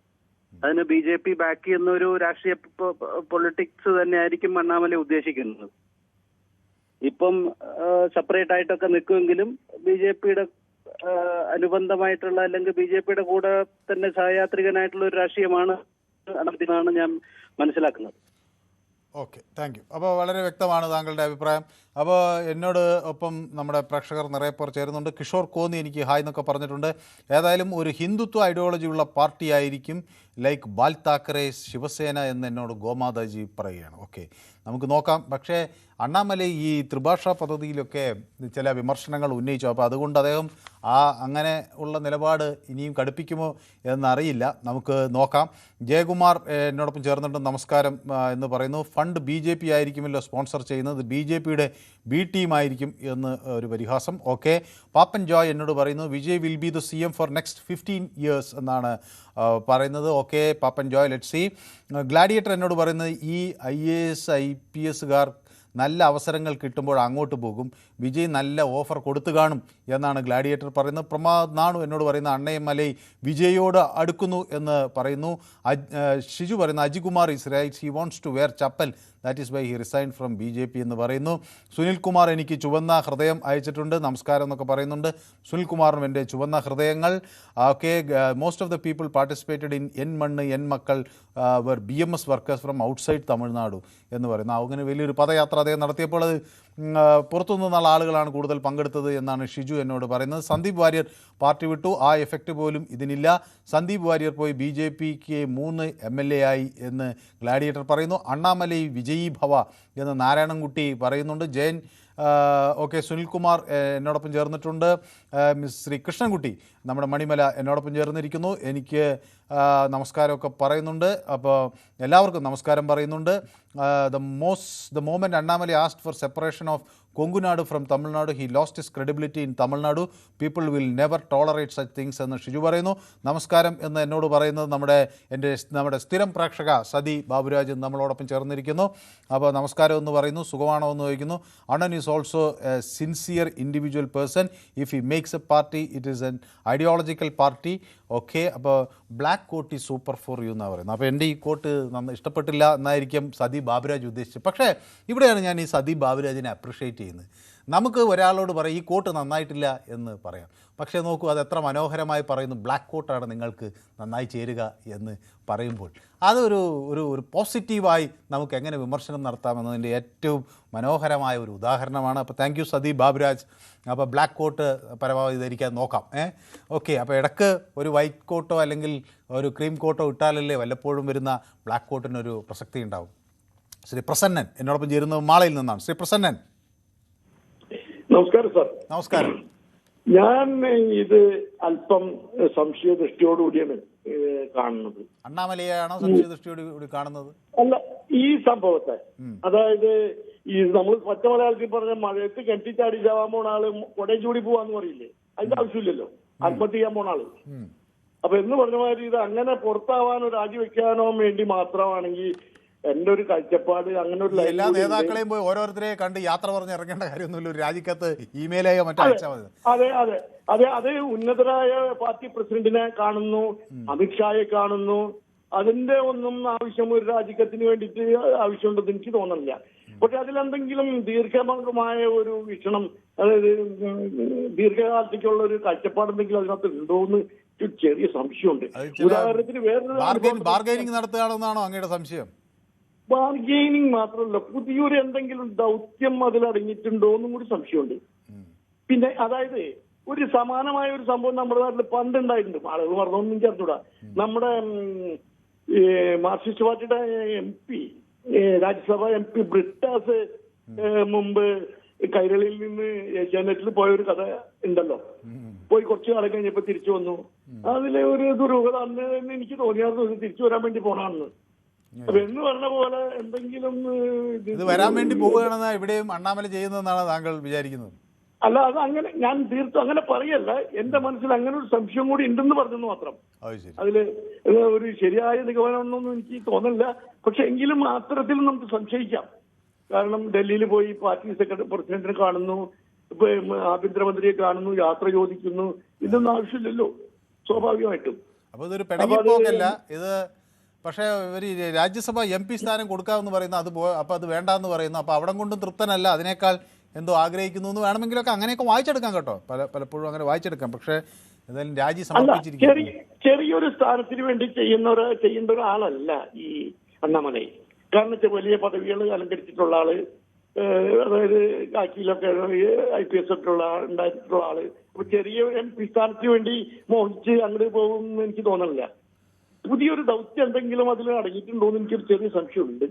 അതിന് BJP ബാക്ക് ചെയ്യുന്ന ഒരു രാഷ്ട്രീയ പൊളിറ്റിക്സ് തന്നെയായിരിക്കും അണ്ണാമലൈ ഉദ്ദേശിക്കുന്നത്. ഇപ്പം സെപ്പറേറ്റ് ആയിട്ടൊക്കെ നിൽക്കുമെങ്കിലും BJP-യുടെ അനുബന്ധമായിട്ടുള്ള അല്ലെങ്കിൽ BJP-യുടെ കൂടെ തന്നെ സഹയാത്രികനായിട്ടുള്ള ഒരു രാഷ്ട്രീയമാണ് ഞാൻ മനസ്സിലാക്കുന്നത്. Okay, thank you. അപ്പോൾ വളരെ വ്യക്തമാണ് താങ്കളുടെ അഭിപ്രായം. അപ്പോൾ എന്നോട് ഒപ്പം നമ്മുടെ പ്രേക്ഷകർ നിറയെ പേർ ചേരുന്നുണ്ട്. കിഷോർ കോന്നി എനിക്ക് ഹായ് എന്നൊക്കെ പറഞ്ഞിട്ടുണ്ട്. ഏതായാലും ഒരു ഹിന്ദുത്വ ഐഡിയോളജി ഉള്ള പാർട്ടി ആയിരിക്കും ലൈക്ക് ബാൽ താക്കറെ ശിവസേന എന്ന് എന്നോട് ഗോമാതാജി പറയുകയാണ്. ഓക്കെ, നമുക്ക് നോക്കാം. പക്ഷേ അണ്ണാമലൈ ഈ ത്രിഭാഷാ പദ്ധതിയിലൊക്കെ ചില വിമർശനങ്ങൾ ഉന്നയിച്ചു. അപ്പോൾ അതുകൊണ്ട് അദ്ദേഹം അങ്ങനെ ഉള്ള നിലപാട് ഇനിയും കടുപ്പിക്കുമോ എന്നറിയില്ല. നമുക്ക് നോക്കാം. ജയകുമാർ എന്നോടൊപ്പം ചേർന്നിട്ട് നമസ്കാരം എന്ന് പറയുന്നു. ഫണ്ട് BJP ആയിരിക്കുമല്ലോ സ്പോൺസർ ചെയ്യുന്നത്, BJPയുടെ B ടീം ആയിരിക്കും എന്ന് ഒരു പരിഹാസം. ഓക്കെ, പാപ്പൻ ജോയ് എന്നോട് പറയുന്നു Vijay will be the CM for next 15 years എന്നാണ് പറയുന്നത്. Okay Pappan Joy, let see. Gladiator എന്നോട് പറയുന്നത് ഈ IAS IPSകാർ നല്ല അവസരങ്ങൾ കിട്ടുമ്പോൾ അങ്ങോട്ട് പോകും, വിജയ് നല്ല ഓഫർ കൊടുത്തു കാണും എന്നാണ് ഗ്ലാഡിയേറ്റർ പറയുന്നത്. പ്രമാദ് നാണു എന്നോട് പറയുന്ന അണ്ണയമലൈ വിജയോട് അടുക്കുന്നു എന്ന് പറയുന്നു. ഷിജു പറയുന്ന Ajikumar is right, he wants to wear chappal, that is why he resign from BJP എന്ന് പറയുന്നു. സുനിൽ കുമാർ എനിക്ക് ചുവന്ന ഹൃദയം അയച്ചിട്ടുണ്ട്, നമസ്കാരം എന്നൊക്കെ പറയുന്നുണ്ട്. സുനിൽ കുമാറിനും എൻ്റെ ചുവന്ന ഹൃദയങ്ങൾ. Okay, most of the people participated in N മണ്ണ് എൻ മക്കൾ വർ BMS workers from outside Tamil Nadu എന്ന് പറയുന്നു. അങ്ങനെ വലിയൊരു പദയാത്ര അദ്ദേഹം നടത്തിയപ്പോൾ അത് പുറത്തുനിന്നുള്ള ആളുകളാണ് കൂടുതൽ പങ്കെടുത്തത് എന്നാണ് ഷിജു എന്നോട് പറയുന്നത്. സന്ദീപ് വാര്യർ പാർട്ടി വിട്ടു, ആ എഫക്റ്റ് പോലും ഇതിനില്ല. സന്ദീപ് വാര്യർ പോയി BJPക്ക് 3 MLA ആയി എന്ന് ഗ്ലാഡിയേറ്റർ പറയുന്നു. അണ്ണാമലൈ വിജയീ ഭവ എന്ന് നാരായണൻകുട്ടി പറയുന്നുണ്ട്. ജയൻ ഓക്കെ, സുനിൽകുമാർ എന്നോടൊപ്പം ചേർന്നിട്ടുണ്ട്. ശ്രീ കൃഷ്ണൻകുട്ടി നമ്മുടെ മണിമല എന്നോടൊപ്പം ചേർന്നിരിക്കുന്നു. എനിക്ക് നമസ്കാരമൊക്കെ പറയുന്നുണ്ട്. അപ്പോൾ എല്ലാവർക്കും നമസ്കാരം പറയുന്നുണ്ട്. the moment Annamale asked for separation of Kongunadu from Tamil Nadu, he lost his credibility in Tamil Nadu. People will never tolerate such things എന്ന് ഷിജു പറയുന്നു. നമസ്കാരം എന്ന് എന്നോട് പറയുന്നത് നമ്മുടെ സ്ഥിരം പ്രേക്ഷക സതി ബാബുരാജ് നമ്മളോടൊപ്പം ചേർന്നിരിക്കുന്നു. അപ്പോൾ നമസ്കാരം എന്ന് പറയുന്നു. സുഖമാണോ എന്ന് ചോദിക്കുന്നു. അണ്ണൻ is also A sincere individual person. If he makes A party it is N ideological party. Okay, അപ്പോൾ ബ്ലാക്ക് കോട്ട് ഈ സൂപ്പർ ഫോർ യു എന്നാണ് പറയുന്നത്. അപ്പോൾ എൻ്റെ ഈ കോട്ട് ഇഷ്ടപ്പെട്ടില്ല എന്നായിരിക്കും സതി ബാബുരാജ് ഉദ്ദേശിച്ചത്. പക്ഷേ ഇവിടെയാണ് ഞാൻ ഈ സതി ബാബുരാജിനെ അപ്രിഷ്യേറ്റ് ചെയ്യുന്നത്. നമുക്ക് ഒരാളോട് പറയും ഈ കോട്ട് നന്നായിട്ടില്ല എന്ന് പറയാം, പക്ഷേ നോക്കൂ അത് എത്ര മനോഹരമായി പറയുന്നു, ബ്ലാക്ക് കോട്ടാണ് നിങ്ങൾക്ക് നന്നായി ചേരുക എന്ന് പറയുമ്പോൾ അതൊരു ഒരു പോസിറ്റീവായി നമുക്ക് എങ്ങനെ വിമർശനം നടത്താമെന്നതിൻ്റെ ഏറ്റവും മനോഹരമായ ഒരു ഉദാഹരണമാണ്. അപ്പോൾ താങ്ക് യു സതി ബാബുരാജ്. അപ്പോൾ ബ്ലാക്ക് കോട്ട് പരമാവധി ധരിക്കാൻ നോക്കാം. ഓക്കെ, അപ്പോൾ ഇടയ്ക്ക് ഒരു വൈറ്റ് കോട്ടോ അല്ലെങ്കിൽ ഒരു ക്രീം കോട്ടോ ഇട്ടാലല്ലേ വല്ലപ്പോഴും വരുന്ന ബ്ലാക്ക് കോട്ടിനൊരു പ്രസക്തി ഉണ്ടാവും. ശ്രീ പ്രസന്നൻ എന്നോടൊപ്പം ചേരുന്നത് മാളയിൽ നിന്നാണ്. ശ്രീ പ്രസന്നൻ നമസ്കാരം സാർ. നമസ്കാരം. ഞാൻ ഇത് അല്പം സംശയദൃഷ്ടിയോടുകൂടിയാണ് കാണുന്നത്. അണ്ണാമലയാണോ സംശയദൃഷ്ടിയോടുകൂടി കാണുന്നത്? അല്ല, ഈ സംഭവത്തെ അതായത് ഈ നമ്മൾ പച്ച മലയാളത്തിൽ പറഞ്ഞ മഴയത്ത് കെട്ടിച്ചാടി ചാവാൻ പോണ ആള് കൊടയും ചൂടി പോവാന്ന് പറയില്ലേ, അതിന്റെ ആവശ്യമില്ലല്ലോ. ആത്മഹത്യ ചെയ്യാൻ പോണ ആള്. അപ്പൊ എന്ന് പറഞ്ഞ മാതിരി ഇത് അങ്ങനെ പുറത്താവാനോ രാജിവെക്കാനോ വേണ്ടി മാത്രമാണെങ്കിൽ എന്റെ ഒരു കാഴ്ചപ്പാട് അങ്ങനെ ഒരു എല്ലാ നേതാക്കളെയും പോയി ഓരോരുത്തരെ കണ്ട് യാത്ര പറഞ്ഞ് ഇറങ്ങേണ്ട കാര്യമൊന്നുമില്ല. ഒരു രാജിക്കത്ത് ഇമെയിലായോ മറ്റോ അയച്ചാൽ മതി. അതെ ഉന്നതരായ പാർട്ടി പ്രസിഡന്റിനെ കാണുന്നു, അമിത്ഷായെ കാണുന്നു. അതിന്റെ ഒന്നും ആവശ്യം ഒരു രാജിക്കത്തിന് വേണ്ടിയിട്ട് ആവശ്യമുണ്ടെന്ന് എനിക്ക് തോന്നുന്നില്ല. പക്ഷെ അതിലെന്തെങ്കിലും ദീർഘമായ ഒരു വീക്ഷണം, അതായത് ദീർഘകാലത്തേക്കുള്ള ഒരു കാഴ്ചപ്പാടെന്തെങ്കിലും അതിനകത്ത് ഉണ്ടോന്ന് ചെറിയ സംശയമുണ്ട്. ഉദാഹരണത്തിന് വേറൊരു ബാർഗൈനിങ് നടത്തുകയാണെന്നാണോ അങ്ങയുടെ സംശയം? ബാർഗെയിനിങ് മാത്രമല്ല, പുതിയൊരു എന്തെങ്കിലും ദൗത്യം അതിലടങ്ങിയിട്ടുണ്ടോ എന്നും കൂടി സംശയമുണ്ട്. പിന്നെ അതായത് ഒരു സമാനമായ ഒരു സംഭവം നമ്മുടെ നാട്ടിൽ പണ്ടുണ്ടായിട്ടുണ്ട്. ആളുകൾ പറഞ്ഞൊന്നും എനിക്ക് അറിഞ്ഞൂടാ. നമ്മുടെ മാർക്സിസ്റ്റ് പാർട്ടിയുടെ MP, രാജ്യസഭ MP ബ്രിട്ടാസ് മുമ്പ് കൈരളിയിൽ നിന്ന് ഏഷ്യാനെറ്റിൽ പോയ ഒരു കഥ ഉണ്ടല്ലോ. പോയി കുറച്ച് കാലം കഴിഞ്ഞപ്പോ തിരിച്ചു വന്നു. അതിലെ ഒരു ദുരൂഹത അന്ന് എനിക്ക് തോന്നിയായിരുന്നു തിരിച്ചു വരാൻ വേണ്ടി പോണാണെന്ന്. അപ്പൊ എന്ന് പറഞ്ഞ പോലെ എന്തെങ്കിലും ഇത് വരാൻ വേണ്ടി പോവുകയാണെന്ന് ഇവിടെയും അണ്ണാമല ചെയ്യുന്നതെന്നാണ് താങ്കൾ വിചാരിക്കുന്നത്? അല്ല, അത് അങ്ങനെ ഞാൻ തീർത്തും അങ്ങനെ പറയല്ല. എന്റെ മനസ്സിൽ അങ്ങനെ ഒരു സംശയം കൂടി ഉണ്ടെന്ന് പറഞ്ഞെന്ന് മാത്രം. അതില് ഒരു ശരിയായ നിഗമനമൊന്നും എനിക്ക് തോന്നില്ല. പക്ഷെ എങ്കിലും അത്തരത്തിൽ നമുക്ക് സംശയിക്കാം. കാരണം ഡൽഹിയിൽ പോയി പാർട്ടി പ്രസിഡന്റിനെ കാണുന്നു, ഇപ്പൊ ആഭ്യന്തരമന്ത്രിയെ കാണുന്നു, യാത്ര ചോദിക്കുന്നു. ഇതൊന്നും ആവശ്യമില്ലല്ലോ സ്വാഭാവികമായിട്ടും. അപ്പൊ ഇതൊരു പിണങ്ങിപ്പോക്കല്ല ഇത്. പക്ഷേ ഒരു രാജ്യസഭ MP സ്ഥാനം കൊടുക്കാമെന്ന് പറയുന്നു, അപ്പോൾ അത് വേണ്ടാന്ന് പറയുന്നു. അപ്പോൾ അവിടെ കൊണ്ടും തൃപ്തനല്ല, അതിനേക്കാൾ എന്തോ ആഗ്രഹിക്കുന്നു എന്ന് വേണമെങ്കിലൊക്കെ അങ്ങനെയൊക്കെ വായിച്ചെടുക്കാം കേട്ടോ. പലപ്പോഴും അങ്ങനെ വായിച്ചെടുക്കാം. പക്ഷേ എന്തായാലും രാജി സമർപ്പിച്ചിരിക്കുന്നു. ചെറിയൊരു സ്ഥാനത്തിന് വേണ്ടി ചെയ്യേണ്ട ഒരാളല്ല ഈ അണ്ണാമലൈ. കാരണം വെച്ചാൽ വലിയ പദവികൾ അലങ്കരിച്ചിട്ടുള്ള ആള്, അതായത് കാക്കിയിലൊക്കെ IPS ഒക്കെ ഉണ്ടായിട്ടുള്ള ആള്. അപ്പൊ ചെറിയ MP സ്ഥാനത്തിന് വേണ്ടി മോഹിച്ച് അങ്ങോട്ട് പോകുമെന്ന് എനിക്ക് തോന്നണില്ല. പുതിയൊരു ദൗത്യം എന്തെങ്കിലും അതിൽ അടങ്ങിയിട്ടുണ്ടോ എന്ന് എനിക്കൊരു ചെറിയ സംശയമുണ്ട്.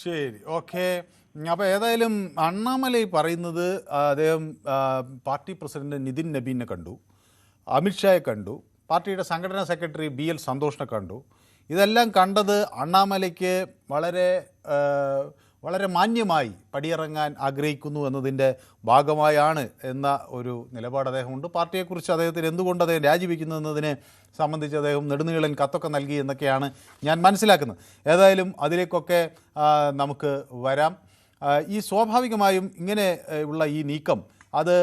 ശരി, ഓക്കെ. അപ്പോൾ ഏതായാലും അണ്ണാമലൈ പറയുന്നത് അദ്ദേഹം പാർട്ടി പ്രസിഡന്റ് നിതിൻ നബീനെ കണ്ടു, അമിത്ഷായെ കണ്ടു, പാർട്ടിയുടെ സംഘടനാ സെക്രട്ടറി BL സന്തോഷിനെ കണ്ടു. ഇതെല്ലാം കണ്ടത് അണ്ണാമലയ്ക്ക് വളരെ മാന്യമായി പടിയിറങ്ങാൻ ആഗ്രഹിക്കുന്നു എന്നതിൻ്റെ ഭാഗമായാണ് എന്ന ഒരു നിലപാട് അദ്ദേഹമുണ്ട്. പാർട്ടിയെക്കുറിച്ച് അദ്ദേഹത്തിന് എന്തുകൊണ്ട് അദ്ദേഹം രാജിവെക്കുന്നു എന്നതിനെ സംബന്ധിച്ച് അദ്ദേഹം നെടുനീളൻ കത്തൊക്കെ നൽകി എന്നൊക്കെയാണ് ഞാൻ മനസ്സിലാക്കുന്നത്. ഏതായാലും അതിലേക്കൊക്കെ നമുക്ക് വരാം. ഈ സ്വാഭാവികമായും ഇങ്ങനെ ഉള്ള ഈ നീക്കം അത്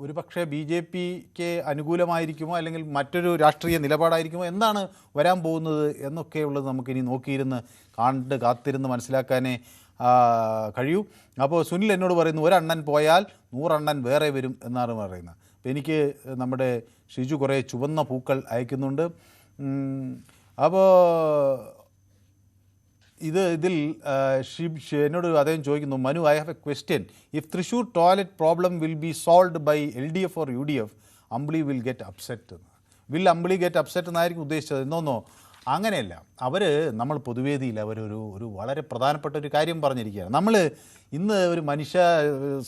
ഒരുപക്ഷെ BJPക്ക് അനുകൂലമായിരിക്കുമോ അല്ലെങ്കിൽ മറ്റൊരു രാഷ്ട്രീയ നിലപാടായിരിക്കുമോ, എന്താണ് വരാൻ പോകുന്നത് എന്നൊക്കെയുള്ളത് നമുക്കിനി നോക്കിയിരുന്ന് കാത്തിരുന്ന് മനസ്സിലാക്കാനേ കഴിയൂ. അപ്പോൾ സുനിൽ എന്നോട് പറയുന്നു, ഒരെണ്ണൻ പോയാൽ 100 എണ്ണൻ വേറെ വരും എന്നാണ് പറയുന്നത്. അപ്പോൾ എനിക്ക് നമ്മുടെ ഷിജു കുറേ ചുവന്ന പൂക്കൾ അയക്കുന്നുണ്ട്. അപ്പോൾ ഇതിൽ എന്നോട് അദ്ദേഹം ചോദിക്കുന്നു, Manu, I have a question. If Thrissur toilet problem will be solved by LDF or UDF, Ambili will get upset. Ambili get upset എന്നായിരിക്കും ഉദ്ദേശിച്ചത്. എന്നൊന്നോ അങ്ങനെയല്ല. നമ്മൾ പൊതുവേദിയിൽ ഒരു വളരെ പ്രധാനപ്പെട്ട ഒരു കാര്യം പറഞ്ഞിരിക്കുകയാണ്. നമ്മൾ ഇന്ന് ഒരു മനുഷ്യ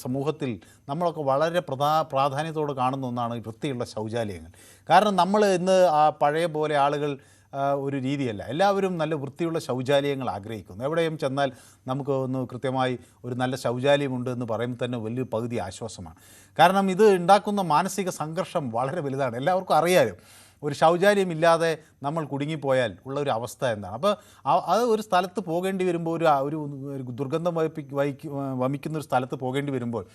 സമൂഹത്തിൽ നമ്മളൊക്കെ വളരെ പ്രാധാന്യത്തോടെ കാണുന്ന ഒന്നാണ് വൃത്തിയുള്ള ശൗചാലയങ്ങൾ. കാരണം നമ്മൾ ഇന്ന് പഴയ പോലെ ആളുകൾ ഒരു രീതിയല്ല, എല്ലാവരും നല്ല വൃത്തിയുള്ള ശൗചാലയങ്ങൾ ആഗ്രഹിക്കുന്നു. എവിടെയും ചെന്നാൽ നമുക്ക് ഒന്ന് കൃത്യമായി ഒരു നല്ല ശൗചാലയമുണ്ട് എന്ന് പറയുമ്പോൾ തന്നെ വലിയൊരു പകുതി ആശ്വാസമാണ്. കാരണം ഇത് ഉണ്ടാക്കുന്ന മാനസിക സംഘർഷം വളരെ വലുതാണ്. എല്ലാവർക്കും അറിയാലും ഒരു ശൗചാലയം ഇല്ലാതെ നമ്മൾ കുടുങ്ങിപ്പോയാൽ ഉള്ള ഒരു അവസ്ഥ എന്താണ്. അപ്പോൾ അത് ഒരു സ്ഥലത്ത് പോകേണ്ടി വരുമ്പോൾ ഒരു ദുർഗന്ധം വമിക്കുന്ന ഒരു സ്ഥലത്ത് പോകേണ്ടി വരുമ്പോൾ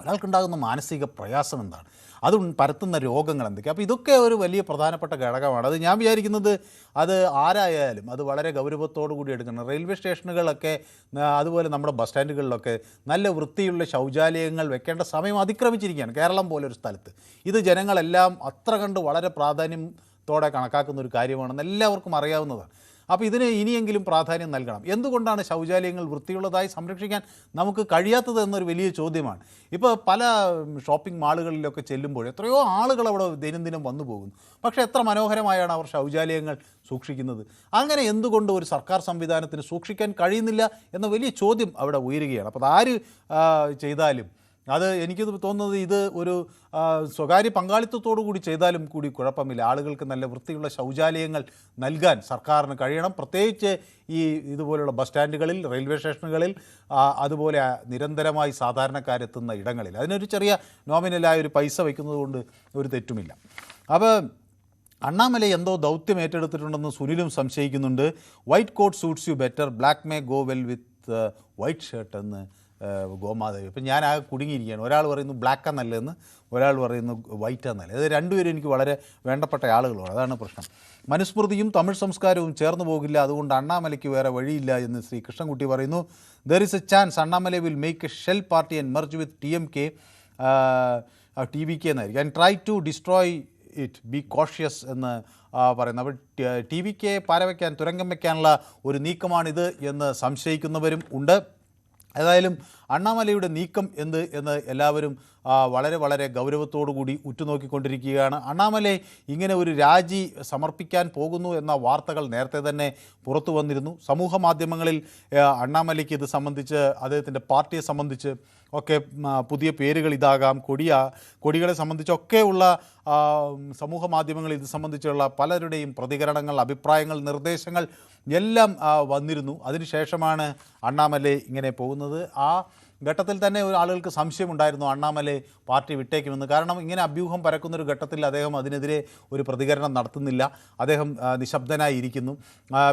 ഒരാൾക്കുണ്ടാകുന്ന മാനസിക പ്രയാസം എന്താണ്, അത് പരത്തുന്ന രോഗങ്ങൾ എന്തൊക്കെ. അപ്പോൾ ഇതൊക്കെ ഒരു വലിയ പ്രധാനപ്പെട്ട ഘടകമാണ്. അത് ഞാൻ വിചാരിക്കുന്നത് അത് ആരായാലും അത് വളരെ ഗൗരവത്തോടു കൂടി എടുക്കണം. റെയിൽവേ സ്റ്റേഷനുകളൊക്കെ അതുപോലെ നമ്മുടെ ബസ് സ്റ്റാൻഡുകളിലൊക്കെ നല്ല വൃത്തിയുള്ള ശൗചാലയങ്ങൾ വെക്കേണ്ട സമയം അതിക്രമിച്ചിരിക്കുകയാണ്. കേരളം പോലൊരു സ്ഥലത്ത് ഇത് ജനങ്ങളെല്ലാം അത്ര കണ്ട് വളരെ പ്രാധാന്യത്തോടെ കണക്കാക്കുന്ന ഒരു കാര്യമാണെന്ന് എല്ലാവർക്കും അറിയാവുന്നതാണ്. അപ്പോൾ ഇതിന് ഇനിയെങ്കിലും പ്രാധാന്യം നൽകണം. എന്തുകൊണ്ടാണ് ശൗചാലയങ്ങൾ വൃത്തിയുള്ളതായി സംരക്ഷിക്കാൻ നമുക്ക് കഴിയാത്തത് എന്നൊരു വലിയ ചോദ്യമാണ്. ഇപ്പോൾ പല ഷോപ്പിംഗ് മാളുകളിലൊക്കെ ചെല്ലുമ്പോൾ എത്രയോ ആളുകൾ അവിടെ ദിനം വന്നു പോകുന്നു. പക്ഷേ എത്ര മനോഹരമായാണ് അവർ ശൗചാലയങ്ങൾ സൂക്ഷിക്കുന്നത്. അങ്ങനെ എന്തുകൊണ്ട് ഒരു സർക്കാർ സംവിധാനത്തിന് സൂക്ഷിക്കാൻ കഴിയുന്നില്ല എന്ന വലിയ ചോദ്യം അവിടെ ഉയരുകയാണ്. അപ്പോൾ അതാര് ചെയ്താലും അത് എനിക്ക് തോന്നുന്നത് ഇത് ഒരു സ്വകാര്യ പങ്കാളിത്തത്തോടു കൂടി ചെയ്താലും കൂടി കുഴപ്പമില്ല. ആളുകൾക്ക് നല്ല വൃത്തിയുള്ള ശൗചാലയങ്ങൾ നൽകാൻ സർക്കാരിന് കഴിയണം. പ്രത്യേകിച്ച് ഇതുപോലുള്ള ബസ് സ്റ്റാൻഡുകളിൽ, റെയിൽവേ സ്റ്റേഷനുകളിൽ, അതുപോലെ നിരന്തരമായി സാധാരണക്കാരെത്തുന്ന ഇടങ്ങളിൽ അതിനൊരു ചെറിയ നോമിനലായ ഒരു പൈസ വയ്ക്കുന്നത് കൊണ്ട് ഒരു തെറ്റുമില്ല. അപ്പോൾ അണ്ണാമലൈ എന്തോ ദൗത്യം ഏറ്റെടുത്തിട്ടുണ്ടെന്ന് സുനിലും സംശയിക്കുന്നുണ്ട്. White coat suits you better, black may go well with white shirt എന്ന് ഗോമാദേവി. ഇപ്പം ഞാൻ കുടുങ്ങിയിരിക്കുകയാണ്. ഒരാൾ പറയുന്നു ബ്ലാക്കാ നല്ലതെന്ന്, ഒരാൾ പറയുന്നു വൈറ്റാ നല്ലത്. ഇത് രണ്ടുപേരും എനിക്ക് വളരെ വേണ്ടപ്പെട്ട ആളുകളാണ്. അതാണ് പ്രശ്നം. മനുസ്മൃതിയും തമിഴ് സംസ്കാരവും ചേർന്ന് പോകില്ല, അതുകൊണ്ട് അണ്ണാമലയ്ക്ക് വേറെ വഴിയില്ല എന്ന് ശ്രീ കൃഷ്ണൻകുട്ടി പറയുന്നു. There is a chance Annamalai will make a shell party and merge with TVK എന്നായിരിക്കും. And try to destroy it, be cautious എന്ന് പറയുന്നത്. അപ്പോൾ TVK പാരവയ്ക്കാൻ, തുരങ്കം വയ്ക്കാനുള്ള ഒരു നീക്കമാണിത് എന്ന് സംശയിക്കുന്നവരും ഉണ്ട്. ഏതായാലും അണ്ണാമലൈയുടെ നീക്കം എന്ന് എല്ലാവരും വളരെ വളരെ ഗൗരവത്തോടു കൂടി ഉറ്റുനോക്കിക്കൊണ്ടിരിക്കുകയാണ്. അണ്ണാമലൈ ഇങ്ങനെ ഒരു രാജി സമർപ്പിക്കാൻ പോകുന്നു എന്ന വാർത്തകൾ നേരത്തെ തന്നെ പുറത്തു വന്നിരുന്നു. സമൂഹ മാധ്യമങ്ങളിൽ അണ്ണാമലൈക്ക് ഇത് സംബന്ധിച്ച്, അദ്ദേഹത്തിൻ്റെ പാർട്ടിയെ സംബന്ധിച്ച് ഒക്കെ പുതിയ പേരുകൾ ഇതാകാം, കൊടികളെ സംബന്ധിച്ചൊക്കെയുള്ള സമൂഹ മാധ്യമങ്ങളിൽ ഇത് സംബന്ധിച്ചുള്ള പലരുടെയും പ്രതികരണങ്ങൾ, അഭിപ്രായങ്ങൾ, നിർദ്ദേശങ്ങൾ എല്ലാം വന്നിരുന്നു. അതിനുശേഷമാണ് അണ്ണാമലൈ ഇങ്ങനെ പോകുന്നത്. ആ ഘട്ടത്തിൽ തന്നെ ആളുകൾക്ക് സംശയമുണ്ടായിരുന്നു അണ്ണാമലൈ പാർട്ടി വിട്ടേക്കുമെന്ന്. കാരണം ഇങ്ങനെ അഭ്യൂഹം പരക്കുന്നൊരു ഘട്ടത്തിൽ അദ്ദേഹം അതിനെതിരെ ഒരു പ്രതികരണം നടത്തുന്നില്ല. അദ്ദേഹം നിശബ്ദനായിരിക്കുന്നു.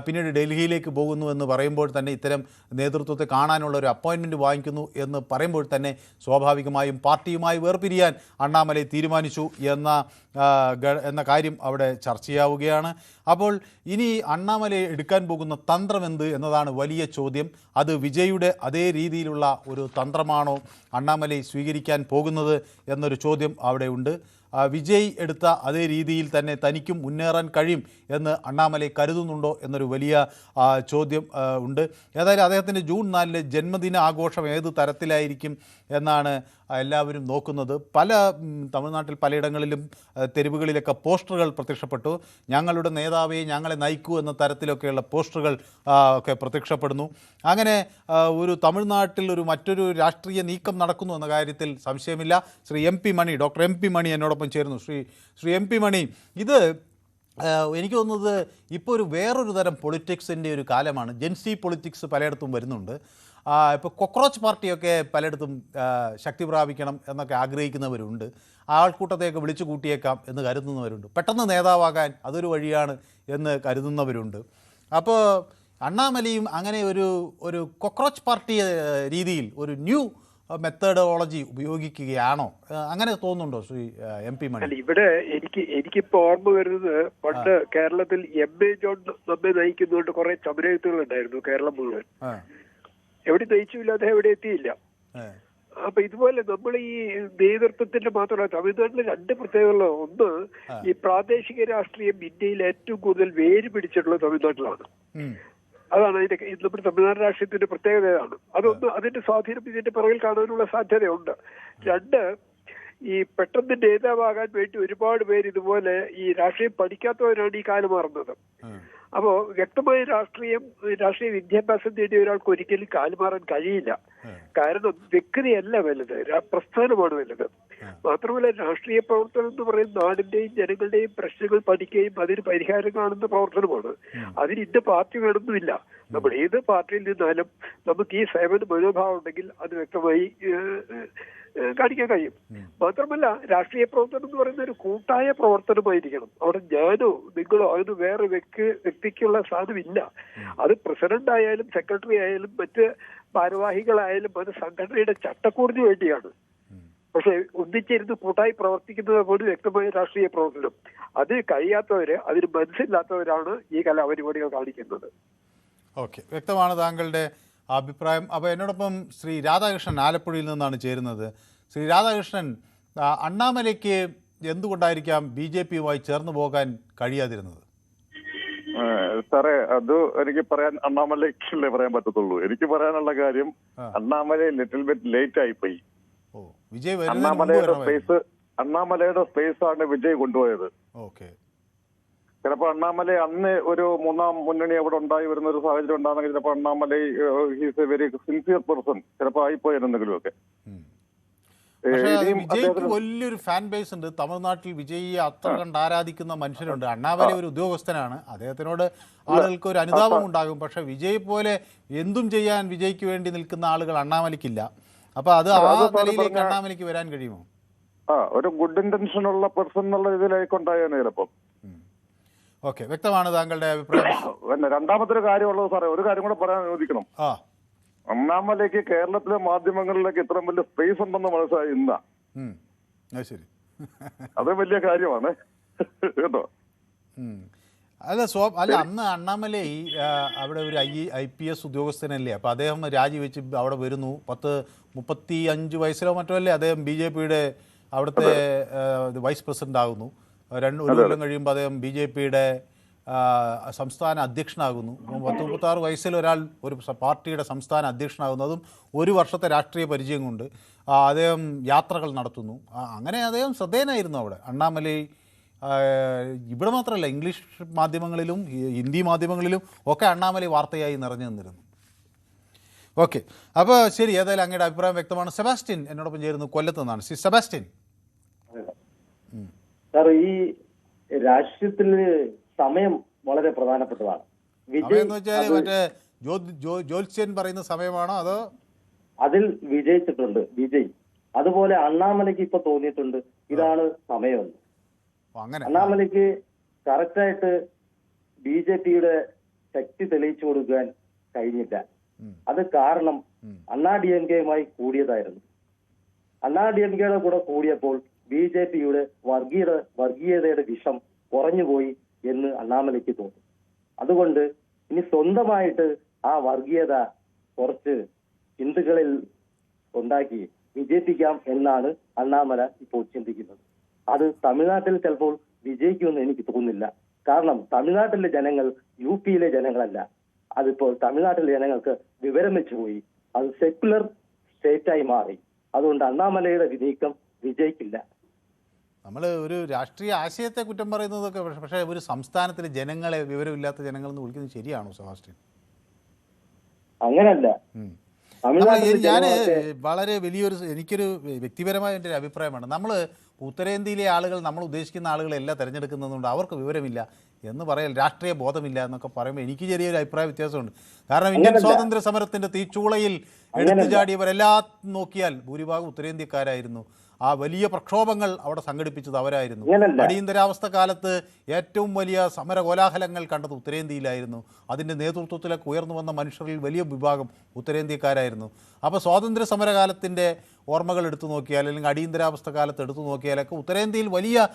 പിന്നീട് ഡൽഹിയിലേക്ക് പോകുന്നു എന്ന് പറയുമ്പോൾ തന്നെ, ഇത്തരം നേതൃത്വത്തെ കാണാനുള്ള ഒരു അപ്പോയിൻമെൻറ്റ് വാങ്ങിക്കുന്നു എന്ന് പറയുമ്പോൾ തന്നെ സ്വാഭാവികമായും പാർട്ടിയുമായി വേർപിരിയാൻ അണ്ണാമലൈ തീരുമാനിച്ചു എന്ന കാര്യം അവിടെ ചർച്ചയാവുകയാണ്. അപ്പോൾ ഇനി അണ്ണാമലൈ എടുക്കാൻ പോകുന്ന തന്ത്രം എന്ത് എന്നതാണ് വലിയ ചോദ്യം. അത് വിജയുടെ അതേ രീതിയിലുള്ള ഒരു തന്ത്രമാണോ അണ്ണാമലൈ സ്വീകരിക്കാൻ പോകുന്നത് എന്നൊരു ചോദ്യം അവിടെ ഉണ്ട്. വിജയ് എടുത്ത അതേ രീതിയിൽ തന്നെ തനിക്കും മുന്നേറാൻ കഴിയും എന്ന് അണ്ണാമലൈ കരുതുന്നുണ്ടോ എന്നൊരു വലിയ ചോദ്യം ഉണ്ട്. ഏതായാലും അദ്ദേഹത്തിൻ്റെ ജൂൺ 4 ജന്മദിന ആഘോഷം ഏത് തരത്തിലായിരിക്കും എന്നാണ് എല്ലാവരും നോക്കുന്നത്. തമിഴ്നാട്ടിൽ പലയിടങ്ങളിലും തെരുവുകളിലൊക്കെ പോസ്റ്ററുകൾ പ്രത്യക്ഷപ്പെട്ടു. ഞങ്ങളുടെ നേതാവെ ഞങ്ങളെ നയിക്കൂ എന്ന തരത്തിലൊക്കെയുള്ള പോസ്റ്ററുകൾ ഒക്കെ പ്രത്യക്ഷപ്പെടുന്നു. അങ്ങനെ ഒരു തമിഴ്നാട്ടിൽ മറ്റൊരു രാഷ്ട്രീയ നീക്കം നടക്കുന്നു എന്ന കാര്യത്തിൽ സംശയമില്ല. ശ്രീ MP മണി, ഡോക്ടർ MP മണി എന്നോടൊപ്പം ചേരുന്നു. ശ്രീ MP മണി, ഇത് എനിക്ക് തോന്നുന്നത് ഇപ്പോൾ വേറൊരു തരം പൊളിറ്റിക്സിൻ്റെ ഒരു കാലമാണ്. ജെൻസി പൊളിറ്റിക്സ് പലയിടത്തും വരുന്നുണ്ട്. ഇപ്പോൾ കോക്രോച്ച് പാർട്ടിയൊക്കെ പലയിടത്തും ശക്തി പ്രാപിക്കണം എന്നൊക്കെ ആഗ്രഹിക്കുന്നവരുണ്ട്. ആൾക്കൂട്ടത്തെയൊക്കെ വിളിച്ചു കൂട്ടിയേക്കാം എന്ന് കരുതുന്നവരുണ്ട്. പെട്ടെന്ന് നേതാവാകാൻ അതൊരു വഴിയാണ് എന്ന് കരുതുന്നവരുണ്ട്. അപ്പോൾ അണ്ണാമലയും അങ്ങനെ ഒരു കോക്രോച്ച് പാർട്ടി രീതിയിൽ ഒരു ന്യൂ മെത്തഡോളജി ഉപയോഗിക്കുകയാണോ? അങ്ങനെ തോന്നുന്നുണ്ടോ ശ്രീ MP മണി? ഇവിടെ എനിക്കിപ്പോ ഓർമ്മ വരുന്നത് പണ്ട് കേരളത്തിൽ MA ജോൺ നമ്മെ നയിക്കുന്നതുകൊണ്ട് കുറെ സമരയുക്തകൾ ഉണ്ടായിരുന്നു കേരളം മുഴുവൻ. എവിടെ നയിച്ചില്ല, അദ്ദേഹം എവിടെ എത്തിയില്ല. അപ്പൊ ഇതുപോലെ നമ്മൾ ഈ നേതൃത്വത്തിന്റെ മാത്രമല്ല, തമിഴ്നാട്ടിലെ 2 പ്രത്യേകതകൾ. ഒന്ന്, ഈ പ്രാദേശിക രാഷ്ട്രീയം ഇന്ത്യയിൽ ഏറ്റവും കൂടുതൽ വേര് പിടിച്ചിട്ടുള്ളത് തമിഴ്നാട്ടിലാണ്. അതാണ് നമ്മുടെ തമിഴ്നാട് രാഷ്ട്രീയത്തിന്റെ പ്രത്യേകതയാണ്. അതൊന്ന്, അതിന്റെ സ്വാധീനം ഇതിന്റെ പുറകിൽ കാണാനുള്ള സാധ്യതയുണ്ട്. 2, ഈ പെട്ടെന്ന് നേതാവാകാൻ വേണ്ടി ഒരുപാട് പേര് ഇതുപോലെ ഈ രാഷ്ട്രീയം പഠിക്കാത്തവരാണ് ഈ കാലം മാറുന്നത്. അപ്പോ വ്യക്തമായ രാഷ്ട്രീയ വിദ്യാഭ്യാസം നേടിയ ഒരാൾക്ക് ഒരിക്കലും കാലുമാറാൻ കഴിയില്ല. കാരണം വ്യക്തിയല്ല വലുത്, പ്രസ്ഥാനമാണ് വലുത്. മാത്രമല്ല, രാഷ്ട്രീയ പ്രവർത്തനം എന്ന് പറയുന്നത് നാടിന്റെയും ജനങ്ങളുടെയും പ്രശ്നങ്ങൾ പഠിക്കുകയും അതിന് പരിഹാരം കാണുന്ന പ്രവർത്തനമാണ്. അതിന് ഇന്ന പാർട്ടി വേണമെന്നില്ല. നമ്മൾ ഏത് പാർട്ടിയിൽ നിന്നാലും നമുക്ക് ഈ സേവന മനോഭാവം ഉണ്ടെങ്കിൽ അത് വ്യക്തമായി കാണിക്കാൻ കഴിയും. മാത്രമല്ല, രാഷ്ട്രീയ പ്രവർത്തനം എന്ന് പറയുന്ന ഒരു കൂട്ടായ പ്രവർത്തനമായിരിക്കണം. അവിടെ ഞാനോ നിങ്ങളോ അതിന് വേറെ വ്യക്തിക്കുള്ള സാധനമില്ല. അത് പ്രസിഡന്റ് ആയാലും സെക്രട്ടറി ആയാലും മറ്റ് ഭാരവാഹികളായാലും അത് സംഘടനയുടെ ചട്ടക്കൂടിന് വേണ്ടിയാണ്. പക്ഷെ ഒന്നിച്ചിരുന്ന് കൂട്ടായി പ്രവർത്തിക്കുന്നത് പോലെ വ്യക്തമായ രാഷ്ട്രീയ പ്രവർത്തനം അതിന് കഴിയാത്തവര്, അതിന് മനസ്സില്ലാത്തവരാണ് ഈ കലാപരിപാടികൾ കാണിക്കുന്നത്. ഓക്കെ, വ്യക്തമാണ് താങ്കളുടെ അഭിപ്രായം. അപ്പോൾ എന്നോടൊപ്പം ശ്രീ രാധാകൃഷ്ണൻ ആലപ്പുഴയിൽ നിന്നാണ് ചേരുന്നത്. ശ്രീ രാധാകൃഷ്ണൻ, അണ്ണാമലയ്ക്ക് എന്തുകൊണ്ടായിരിക്കാം BJP-യുമായി ചേർന്ന് പോകാൻ കഴിയാതിരുന്നത്? സാറേ, അത് എനിക്ക് പറയാൻ അണ്ണാമലയ്ക്കല്ലേ പറയാൻ പറ്റത്തുള്ളൂ. എനിക്ക് പറയാനുള്ള കാര്യം, അണ്ണാമല ലിറ്റിൽ ബിറ്റ് ലേറ്റ് ആയിപ്പോയി. അണ്ണാമലയുടെ സ്പേസ് ആണ് വിജയ് കൊണ്ടുപോയത്. ചിലപ്പോ അണ്ണാമല അന്ന് ഒരു 3ാം മുന്നണി അവിടെ ഉണ്ടായി വരുന്ന ഒരു സാഹചര്യം ഉണ്ടാകുന്നെങ്കിൽ ചിലപ്പോ Annamalai he's A very sincere person, ചിലപ്പോ ആയിപ്പോയെന്തെങ്കിലും ഒക്കെ. വിജയ്ക്ക് വലിയൊരു ഫാൻ ബേസ് ഉണ്ട് തമിഴ്നാട്ടിൽ. വിജയിയെ അത്ര കണ്ട് ആരാധിക്കുന്ന മനുഷ്യരുണ്ട്. അണ്ണാമല ഒരു ഉദ്യോഗസ്ഥനാണ്, അദ്ദേഹത്തിനോട് ആളുകൾക്ക് ഒരു അനുതാപം ഉണ്ടാകും. പക്ഷെ വിജയ് പോലെ എന്തും ചെയ്യാൻ വിജയ്ക്ക് വേണ്ടി നിൽക്കുന്ന ആളുകൾ അണ്ണാമലയ്ക്കില്ല. അപ്പൊ അത് ആ നിലയിലേക്ക് അണ്ണാമലയ്ക്ക് വരാൻ കഴിയുമോ? ഒരു ഗുഡ് ഇന്റൻഷൻ ഉള്ള പേഴ്സൺ എന്നുള്ള ഇതിലേക്കുണ്ടായേനെ ചിലപ്പം. ഓക്കെ, വ്യക്തമാണ് താങ്കളുടെ അഭിപ്രായം. പിന്നെ രണ്ടാമത്തെ ഒരു കാര്യമുള്ളത് സാറേ, ഒരു കാര്യം കൂടെ പറയാൻ അനുവദിക്കണം. അണ്ണാമലയ്ക്ക് കേരളത്തിലെ മാധ്യമങ്ങളിലേക്ക് ഇത്രയും വലിയ സ്പേസ് ഉണ്ടെന്ന് മനസ്സിലായി ഇന്ന. ശരി, അത് വലിയ കാര്യമാണ് കേട്ടോ. അല്ല, അന്ന് അണ്ണാമല അവിടെ ഒരു IPS ഉദ്യോഗസ്ഥനല്ലേ. അപ്പോൾ അദ്ദേഹം രാജിവെച്ച് അവിടെ വരുന്നു. 35 വയസ്സിലോ മറ്റോ അല്ലേ അദ്ദേഹം BJP-യുടെ അവിടുത്തെ വൈസ് പ്രസിഡന്റ് ആകുന്നു. ഒരു കൊല്ലം കഴിയുമ്പോൾ അദ്ദേഹം BJP-യുടെ സംസ്ഥാന അധ്യക്ഷനാകുന്നു. 36 വയസ്സിൽ ഒരാൾ ഒരു പാർട്ടിയുടെ സംസ്ഥാന അധ്യക്ഷനാകുന്നു, അതും 1 വർഷത്തെ രാഷ്ട്രീയ പരിചയം കൊണ്ട്. അദ്ദേഹം യാത്രകൾ നടത്തുന്നു. അങ്ങനെ അദ്ദേഹം ശ്രദ്ധേയനായിരുന്നു അവിടെ. അണ്ണാമലൈ ഇവിടെ മാത്രമല്ല, ഇംഗ്ലീഷ് മാധ്യമങ്ങളിലും ഹിന്ദി മാധ്യമങ്ങളിലും ഒക്കെ അണ്ണാമലൈ വാർത്തയായി നിറഞ്ഞു നിന്നിരുന്നു. ഓക്കെ, അപ്പോൾ ശരി, ഏതായാലും അങ്ങയുടെ അഭിപ്രായം വ്യക്തമാണ്. സെബാസ്റ്റ്യൻ എന്നോടൊപ്പം ചേരുന്നു, കൊല്ലത്ത് നിന്നാണ്. സെബാസ്റ്റ്യൻ സാർ, ഈ രാഷ്ട്രീയത്തിന് സമയം വളരെ പ്രധാനപ്പെട്ടതാണ്. എന്ന് വെച്ചാൽ മറ്റേ ജ്യോത്സ്യൻ പറയുന്ന സമയമാണോ അതോ? അതിൽ വിജയിച്ചിട്ടുണ്ട് വിജയ്. അതുപോലെ അണ്ണാമലയ്ക്ക് ഇപ്പൊ തോന്നിയിട്ടുണ്ട് ഇതാണ് സമയമെന്ന്. അണ്ണാമലയ്ക്ക് കറക്റ്റായിട്ട് BJP-യുടെ ശക്തി തെളിയിച്ചു കൊടുക്കാൻ കഴിഞ്ഞില്ല. അത് കാരണം DMK-യുമായി കൂടിയതായിരുന്നു. DMK-യുടെ കൂടെ കൂടിയപ്പോൾ BJP-യുടെ വർഗീയതയുടെ വിഷം കുറഞ്ഞുപോയി എന്ന് അണ്ണാമലയ്ക്ക് തോന്നി. അതുകൊണ്ട് ഇനി സ്വന്തമായിട്ട് ആ വർഗീയത കുറച്ച് ഹിന്ദുക്കളിൽ ഉണ്ടാക്കി വിജയിപ്പിക്കാം എന്നാണ് അണ്ണാമല ഇപ്പോൾ ചിന്തിക്കുന്നത്. അത് തമിഴ്നാട്ടിൽ ചിലപ്പോൾ വിജയിക്കുമെന്ന് എനിക്ക് തോന്നുന്നില്ല. കാരണം തമിഴ്നാട്ടിലെ ജനങ്ങൾ UP-യിലെ ജനങ്ങളല്ല. അതിപ്പോൾ തമിഴ്നാട്ടിലെ ജനങ്ങൾക്ക് വിവരം വെച്ചുപോയി. അത് സെക്യുലർ സ്റ്റേറ്റായി മാറി. അതുകൊണ്ട് അണ്ണാമലയുടെ നീക്കം വിജയിക്കില്ല. നമ്മൾ ഒരു രാഷ്ട്രീയ ആശയത്തെ കുറ്റം പറയുന്നതൊക്കെ പക്ഷേ ഒരു സംസ്ഥാനത്തിലെ ജനങ്ങളെ, വിവരമില്ലാത്ത ജനങ്ങളെന്ന് വിളിക്കുന്നത് ശരിയാണോ സെബാസ്റ്റ്യൻ? അങ്ങനല്ല. ഞാൻ വളരെ വലിയൊരു, എനിക്കൊരു വ്യക്തിപരമായ എൻ്റെ ഒരു അഭിപ്രായമാണ്, നമ്മൾ ഉത്തരേന്ത്യയിലെ ആളുകൾ, നമ്മൾ ഉദ്ദേശിക്കുന്ന ആളുകളെല്ലാം തിരഞ്ഞെടുക്കുന്നതുകൊണ്ട് അവർക്ക് വിവരമില്ല എന്ന് പറയൽ, രാഷ്ട്രീയ ബോധമില്ല എന്നൊക്കെ പറയുമ്പോൾ എനിക്ക് ചെറിയൊരു അഭിപ്രായ വ്യത്യാസമുണ്ട്. കാരണം ഇന്ത്യൻ സ്വാതന്ത്ര്യ സമരത്തിൻ്റെ തീച്ചൂളയിൽ എടുത്തു ചാടിയവരെല്ലാം നോക്കിയാൽ ഭൂരിഭാഗം ഉത്തരേന്ത്യക്കാരായിരുന്നു. ആ വലിയ പ്രക്ഷോഭങ്ങൾ അവിടെ സംഘടിപ്പിച്ചത് അവരായിരുന്നു. അടിയന്തരാവസ്ഥ കാലത്ത് ഏറ്റവും വലിയ സമര കോലാഹലങ്ങൾ കണ്ടത് ഉത്തരേന്ത്യയിലായിരുന്നു. അതിൻ്റെ നേതൃത്വത്തിലൊക്കെ ഉയർന്നു വന്ന മനുഷ്യരിൽ വലിയ വിഭാഗം ഉത്തരേന്ത്യക്കാരായിരുന്നു. അപ്പോൾ സ്വാതന്ത്ര്യ സമരകാലത്തിൻ്റെ ഓർമ്മകൾ എടുത്തു നോക്കിയാൽ, അല്ലെങ്കിൽ അടിയന്തരാവസ്ഥ കാലത്ത് എടുത്തു നോക്കിയാലൊക്കെ ഉത്തരേന്ത്യയിൽ വലിയ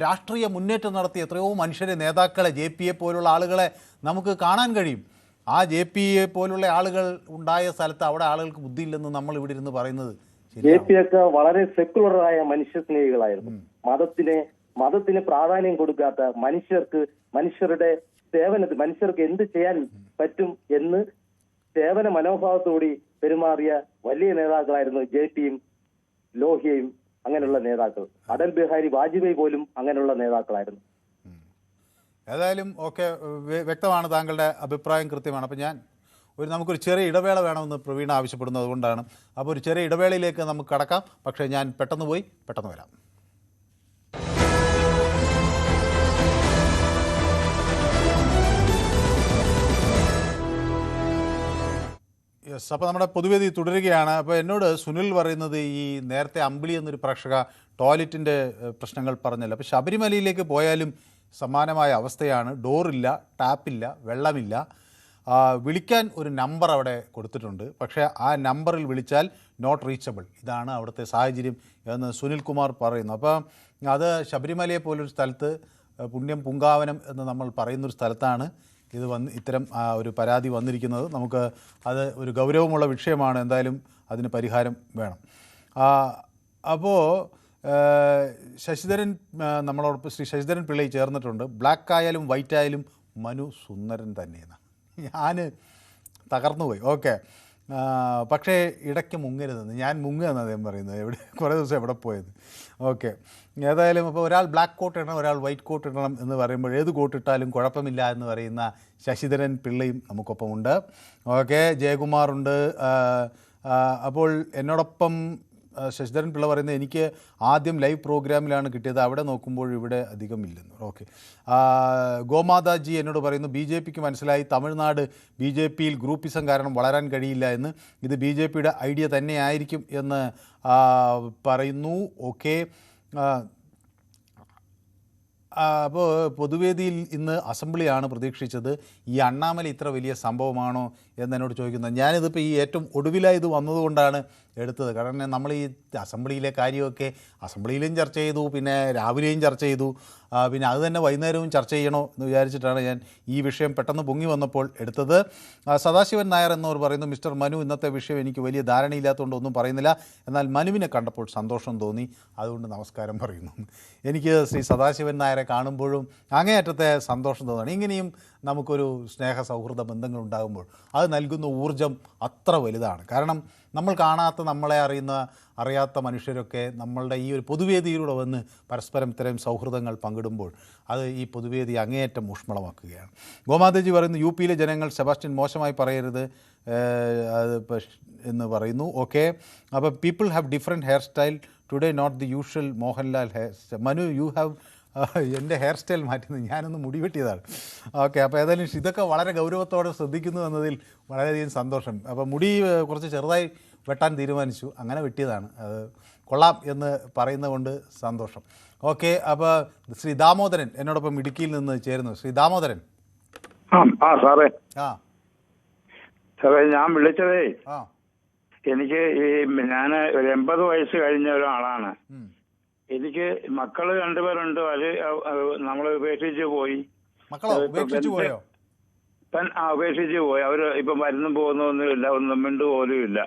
രാഷ്ട്രീയ മുന്നേറ്റം നടത്തിയ എത്രയോ മനുഷ്യരെ, നേതാക്കളെ, JP-യെ പോലുള്ള ആളുകളെ നമുക്ക് കാണാൻ കഴിയും. ആ JP-യെ പോലുള്ള ആളുകൾ ഉണ്ടായ സ്ഥലത്ത് അവിടെ ആളുകൾക്ക് ബുദ്ധിയില്ലെന്ന് നമ്മൾ ഇവിടെ ഇരുന്ന് പറയുന്നത് JP-യൊക്കെ വളരെ സെക്യുലറായ മനുഷ്യസ്നേഹികളായിരുന്നു. മതത്തിന് പ്രാധാന്യം കൊടുക്കാത്ത, മനുഷ്യരുടെ സേവനത്തിൽ മനുഷ്യർക്ക് എന്ത് ചെയ്യാൻ പറ്റും എന്ന് സേവന മനോഭാവത്തോടെ പെരുമാറിയ വലിയ നേതാക്കളായിരുന്നു JP-യും ലോഹിയയും. അങ്ങനെയുള്ള നേതാക്കൾ, അടൽ ബിഹാരി വാജ്പേയി പോലും അങ്ങനെയുള്ള നേതാക്കളായിരുന്നു. ഏതായാലും ഓക്കെ, വ്യക്തമാണ്, താങ്കളുടെ അഭിപ്രായം കൃത്യമാണ്. അപ്പോൾ നമുക്കൊരു ചെറിയ ഇടവേള വേണമെന്ന് പ്രവീണ ആവശ്യപ്പെടുന്നത് അതുകൊണ്ടാണ്. അപ്പോൾ ഒരു ചെറിയ ഇടവേളയിലേക്ക് നമുക്ക് കടക്കാം. പക്ഷേ ഞാൻ പെട്ടെന്ന് വരാം. യെസ്, അപ്പോൾ നമ്മുടെ പൊതുവേദി തുടരുകയാണ്. അപ്പോൾ എന്നോട് സുനിൽ പറയുന്നത്, ഈ നേരത്തെ അമ്പിളി എന്നൊരു പ്രേക്ഷക ടോയ്ലറ്റിൻ്റെ പ്രശ്നങ്ങൾ പറഞ്ഞല്ലോ. അപ്പോൾ ശബരിമലയിലേക്ക് പോയാലും സമാനമായ അവസ്ഥയാണ്. ഡോറില്ല, ടാപ്പില്ല, വെള്ളമില്ല. വിളിക്കാൻ ഒരു നമ്പർ അവിടെ കൊടുത്തിട്ടുണ്ട്, പക്ഷേ ആ നമ്പറിൽ വിളിച്ചാൽ നോട്ട് റീച്ചബിൾ. ഇതാണ് അവിടുത്തെ സാഹചര്യം എന്ന് സുനിൽ കുമാർ പറയുന്നു. അപ്പോൾ അത് ശബരിമലയെ പോലൊരു സ്ഥലത്ത്, പുണ്യം പൂങ്കാവനം എന്ന് നമ്മൾ പറയുന്നൊരു സ്ഥലത്താണ് ഇത് ഇത്തരം ഒരു പരാതി വന്നിരിക്കുന്നത്. നമുക്ക് അത് ഒരു ഗൗരവമുള്ള വിഷയമാണ്. എന്തായാലും അതിന് പരിഹാരം വേണം. അപ്പോൾ ശശിധരൻ, നമ്മളോടൊപ്പം ശ്രീ ശശിധരൻ പിള്ളൈ ചേർന്നിട്ടുണ്ട്. ബ്ലാക്ക് ആയാലും വൈറ്റ് ആയാലും മനു സുന്ദരൻ തന്നെയെന്ന്. ഞാൻ തകർന്നുപോയി. ഓക്കെ, പക്ഷേ ഇടയ്ക്ക് മുങ്ങരുതെന്ന്, ഞാൻ മുങ്ങുകയെന്ന് അദ്ദേഹം പറയുന്നത്. കുറേ ദിവസം എവിടെ പോയത്. ഓക്കെ, ഏതായാലും അപ്പോൾ ഒരാൾ ബ്ലാക്ക് കോട്ട് ഇടണം, ഒരാൾ വൈറ്റ് കോട്ട് ഇടണം എന്ന് പറയുമ്പോൾ ഏത് കോട്ട് ഇട്ടാലും കുഴപ്പമില്ല എന്ന് പറയുന്ന ശശിധരൻ പിള്ളയും നമുക്കൊപ്പമുണ്ട്. ഓക്കെ, ജയകുമാറുണ്ട്. അപ്പോൾ എന്നോടൊപ്പം ശശിധരൻ പിള്ള പറയുന്നത്, എനിക്ക് ആദ്യം ലൈവ് പ്രോഗ്രാമിലാണ് കിട്ടിയത്, അവിടെ നോക്കുമ്പോൾ ഇവിടെ അധികം ഇല്ലെന്ന്. ഓക്കെ, ഗോമാതാജി എന്നോട് പറയുന്നു, BJPക്ക് മനസ്സിലായി തമിഴ്നാട് BJPയിൽ ഗ്രൂപ്പിസം കാരണം വളരാൻ കഴിയില്ല എന്ന്, ഇത് BJPയുടെ ഐഡിയ തന്നെയായിരിക്കും എന്ന് പറയുന്നു. ഓക്കെ, അപ്പോൾ പൊതുവേദിയിൽ ഇന്ന് അസംബ്ലിയാണ് പ്രതീക്ഷിച്ചത്. ഈ അണ്ണാമല ഇത്ര വലിയ സംഭവമാണോ എന്നോട് ചോദിക്കുന്നത്. ഞാനിതിപ്പോൾ ഈ ഏറ്റവും ഒടുവിലായി ഇത് വന്നതുകൊണ്ടാണ് എടുത്തത്. കാരണം നമ്മൾ ഈ അസംബ്ലിയിലെ കാര്യമൊക്കെ അസംബ്ലിയിലും ചർച്ച ചെയ്തു, പിന്നെ രാവിലെയും ചർച്ച ചെയ്തു, പിന്നെ അത് തന്നെ വൈകുന്നേരവും ചർച്ച ചെയ്യണോ എന്ന് വിചാരിച്ചിട്ടാണ് ഞാൻ ഈ വിഷയം പെട്ടെന്ന് പൊങ്ങി വന്നപ്പോൾ എടുത്തത്. സദാശിവൻ നായർ എന്നവർ പറയുന്നു, മിസ്റ്റർ മനു, ഇന്നത്തെ വിഷയം എനിക്ക് വലിയ ധാരണയില്ലാത്തതുകൊണ്ട് ഒന്നും പറയുന്നില്ല, എന്നാൽ മനുവിനെ കണ്ടപ്പോൾ സന്തോഷം തോന്നി, അതുകൊണ്ട് നമസ്കാരം പറയുന്നു. എനിക്ക് ശ്രീ സദാശിവൻ നായരെ കാണുമ്പോഴും അങ്ങേയറ്റത്തെ സന്തോഷം തോന്നുകയാണ്. ഇങ്ങനെയും നമുക്കൊരു സ്നേഹ സൗഹൃദ ബന്ധങ്ങൾ ഉണ്ടാകുമ്പോൾ അത് നൽകുന്ന ഊർജം അത്ര വലുതാണ്. കാരണം നമ്മൾ കാണാത്ത, നമ്മളെ അറിയാത്ത മനുഷ്യരൊക്കെ നമ്മളുടെ ഈ ഒരു പൊതുവേദിയിലൂടെ വന്ന് പരസ്പരം ഇത്തരം സൗഹൃദങ്ങൾ പങ്കിടുമ്പോൾ അത് ഈ പൊതുവേദി അങ്ങേയറ്റം ഊഷ്മളമാക്കുകയാണ്. ഗോമാതാജി പറയുന്നു, UP-യിലെ ജനങ്ങൾ സെബാസ്റ്റ്യൻ മോശമായി പറയരുത് എന്ന് പറയുന്നു. ഓക്കെ, അപ്പോൾ people have different hair style today, not the usual Mohanlal hair style. Manu, you have എൻ്റെ ഹെയർ സ്റ്റൈൽ മാറ്റുന്നത്, ഞാനൊന്ന് മുടി വെട്ടിയതാണ്. ഓക്കെ, അപ്പോൾ ഏതായാലും ഇതൊക്കെ വളരെ ഗൗരവത്തോടെ ശ്രദ്ധിക്കുന്നു എന്നതിൽ വളരെയധികം സന്തോഷം. അപ്പോൾ മുടി കുറച്ച് ചെറുതായി വെട്ടാൻ തീരുമാനിച്ചു, അങ്ങനെ വെട്ടിയതാണ്. അത് കൊള്ളാം എന്ന് പറയുന്നത് കൊണ്ട് സന്തോഷം. ഓക്കെ, അപ്പോൾ ശ്രീ ദാമോദരൻ എന്നോടൊപ്പം ഇടുക്കിയിൽ നിന്ന് ചേരുന്നു. ശ്രീ ദാമോദരൻ. സാറേ, സാറേ ഞാൻ വിളിച്ചതേ, ആ എനിക്ക് ഞാൻ ഒരു 80 വയസ്സ് കഴിഞ്ഞ ഒരാളാണ്. എനിക്ക് മക്കള് 2 പേരുണ്ട്. അത് നമ്മൾ ഉപേക്ഷിച്ച് പോയി. ഉപേക്ഷിച്ചു പോയോ? ഉപേക്ഷിച്ച് പോയി. അവര് ഇപ്പൊ മരുന്നും പോകുന്നൊന്നുമില്ല, ഒന്നും മിണ്ടു പോലും ഇല്ല.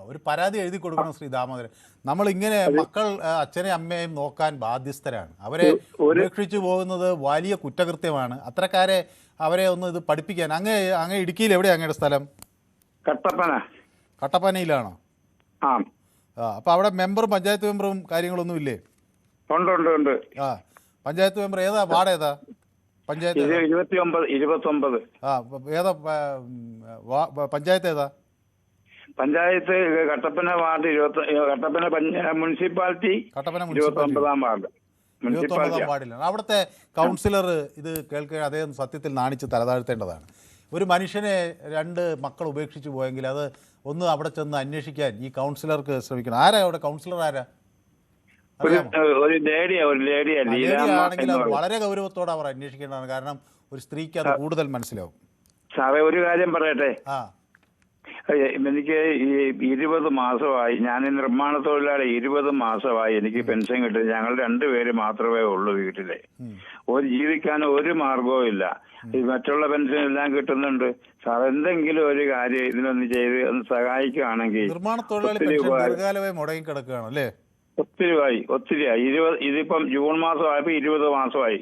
ഒരു പരാതി എഴുതി കൊടുക്കണം ശ്രീ ദാമോദരൻ. നമ്മളിങ്ങനെ മക്കൾ അച്ഛനെയും അമ്മയെയും നോക്കാൻ ബാധ്യസ്ഥരാണ്. അവരെ ഉപേക്ഷിച്ചു പോകുന്നത് വലിയ കുറ്റകൃത്യമാണ്. അത്തരക്കാരെ അവരെ ഒന്ന് ഇത് പഠിപ്പിക്കാൻ. അങ്ങ് ഇടുക്കിയിൽ എവിടെയാണ് അങ്ങയുടെ സ്ഥലം? കട്ടപ്പനയിലാണോ? അപ്പോൾ അവിടെ മെമ്പറും പഞ്ചായത്ത് മെമ്പറും കാര്യങ്ങളൊന്നും ഇല്ലേ? ഉണ്ട്. പഞ്ചായത്ത് മെമ്പർ ഏതാ? വാർഡ് ഏതാ? പഞ്ചായത്ത് 29. ഏതാ പഞ്ചായത്ത് ഏതാ? Panchayat Kattappana ward Kattappana municipality 29ാം ward. 29ാം വാർഡിലാണ്. അവിടുത്തെ കൗൺസിലർ ഇത് കേൾക്കുക അദ്ദേഹം സത്യത്തിൽ നാണിച്ച് തലതാഴ്ത്തേണ്ടതാണ്. ഒരു മനുഷ്യനെ 2 മക്കൾ ഉപേക്ഷിച്ച് പോയെങ്കിൽ അത് ഒന്ന് അവിടെ ചെന്ന് അന്വേഷിക്കാൻ ഈ കൗൺസിലർക്ക് ശ്രമിക്കണം. ആരാ അവിടെ കൗൺസിലർ? ആരാ? ആണെങ്കിൽ അത് വളരെ ഗൗരവത്തോടെ അവർ അന്വേഷിക്കേണ്ടതാണ്. കാരണം ഒരു സ്ത്രീക്ക് അത് കൂടുതൽ മനസ്സിലാവും. സാറേ, ഒരു കാര്യം പറയട്ടെ. എനിക്ക് ഈ 20 മാസമായി, ഞാൻ നിർമ്മാണ തൊഴിലാളി. 20 മാസമായി എനിക്ക് പെൻഷൻ കിട്ടും. ഞങ്ങൾ 2 പേര് മാത്രമേ ഉള്ളൂ വീട്ടിലെ. ജീവിക്കാൻ ഒരു മാർഗവും ഇല്ല. മറ്റുള്ള പെൻഷൻ എല്ലാം കിട്ടുന്നുണ്ട്. സാർ എന്തെങ്കിലും ഒരു കാര്യം ഇതിനൊന്ന് ചെയ്ത് ഒന്ന് സഹായിക്കുകയാണെങ്കിൽ. നിർമ്മാണ തൊഴിലാളി പെൻഷൻ ദീർഘകാലമായി മുടങ്ങി കിടക്കുകയാണ് അല്ലേ? ഒത്തിരിയായി. ഇതിപ്പം ജൂൺ മാസമായപ്പോ 20 മാസമായി.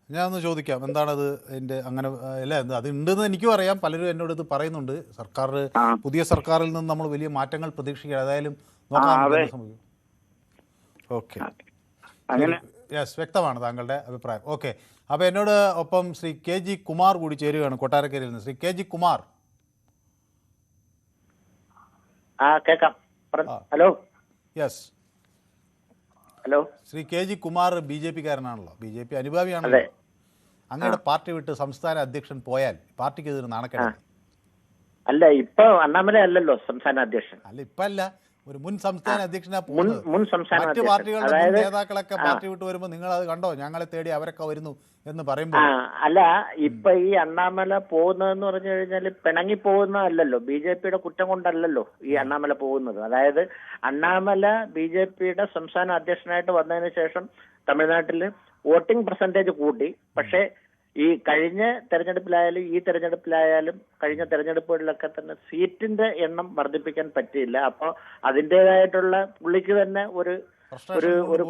ഞാൻ ഒന്ന് ചോദിക്കാം, എന്താണത് അതിൻ്റെ അങ്ങനെ അല്ല? അത് ഉണ്ടെന്ന് എനിക്കും അറിയാം, പലരും എന്നോട് ഇത് പറയുന്നുണ്ട്. പുതിയ സർക്കാരിൽ നിന്ന് നമ്മൾ വലിയ മാറ്റങ്ങൾ പ്രതീക്ഷിക്കുക. ഏതായാലും ഓക്കെ, യെസ്, വ്യക്തമാണ് താങ്കളുടെ അഭിപ്രായം. ഓക്കെ, അപ്പോൾ എന്നോട് ഒപ്പം ശ്രീ KG കുമാർ കൂടി ചേരുകയാണ് കൊട്ടാരക്കരയിൽ നിന്ന്. ശ്രീ KG കുമാർ. കേൾക്കാം. Hello. Yes. Hello. Shri KG Kumar BJP കാരനാണല്ലോ, BJP അനുഭാവിയാണല്ലോ. അങ്ങയുടെ പാർട്ടി വിട്ട് സംസ്ഥാന അധ്യക്ഷൻ പോയാൽ പാർട്ടിക്ക് ഇതൊരു നാണക്കേടാണ്. അല്ല, ഇപ്പൊ അണ്ണാമല അല്ലല്ലോ സംസ്ഥാന അധ്യക്ഷൻ. അല്ല, ഇപ്പൊ അല്ല, ഒരു മുൻ സംസ്ഥാന അധ്യക്ഷനാ. മുൻ സംസ്ഥാന മറ്റു പാർട്ടികളുടെ നേതാക്കളൊക്കെ പാർട്ടി വിട്ട് വരുമ്പോ നിങ്ങൾ അത് കണ്ടോ, ഞങ്ങളെ തേടി അവരൊക്കെ വരുന്നു എന്ന് പറയുമ്പോ. അല്ല, ഇപ്പൊ ഈ അണ്ണാമല പോകുന്നതെന്ന് പറഞ്ഞു കഴിഞ്ഞാൽ പിണങ്ങി പോകുന്നതല്ലല്ലോ, BJPയുടെ കുറ്റം കൊണ്ടല്ലല്ലോ ഈ അണ്ണാമല പോകുന്നത്. അതായത് അണ്ണാമല BJPയുടെ സംസ്ഥാന അധ്യക്ഷനായിട്ട് വന്നതിന് ശേഷം തമിഴ്നാട്ടിൽ വോട്ടിംഗ് പെർസെന്റേജ് കൂട്ടി. പക്ഷേ ഈ കഴിഞ്ഞ തെരഞ്ഞെടുപ്പിലായാലും ഈ തെരഞ്ഞെടുപ്പിലായാലും കഴിഞ്ഞ തെരഞ്ഞെടുപ്പുകളിലൊക്കെ തന്നെ സീറ്റിന്റെ എണ്ണം വർദ്ധിപ്പിക്കാൻ പറ്റിയില്ല. അപ്പോൾ അതിൻ്റെതായിട്ടുള്ള പുള്ളിക്ക് തന്നെ ഒരു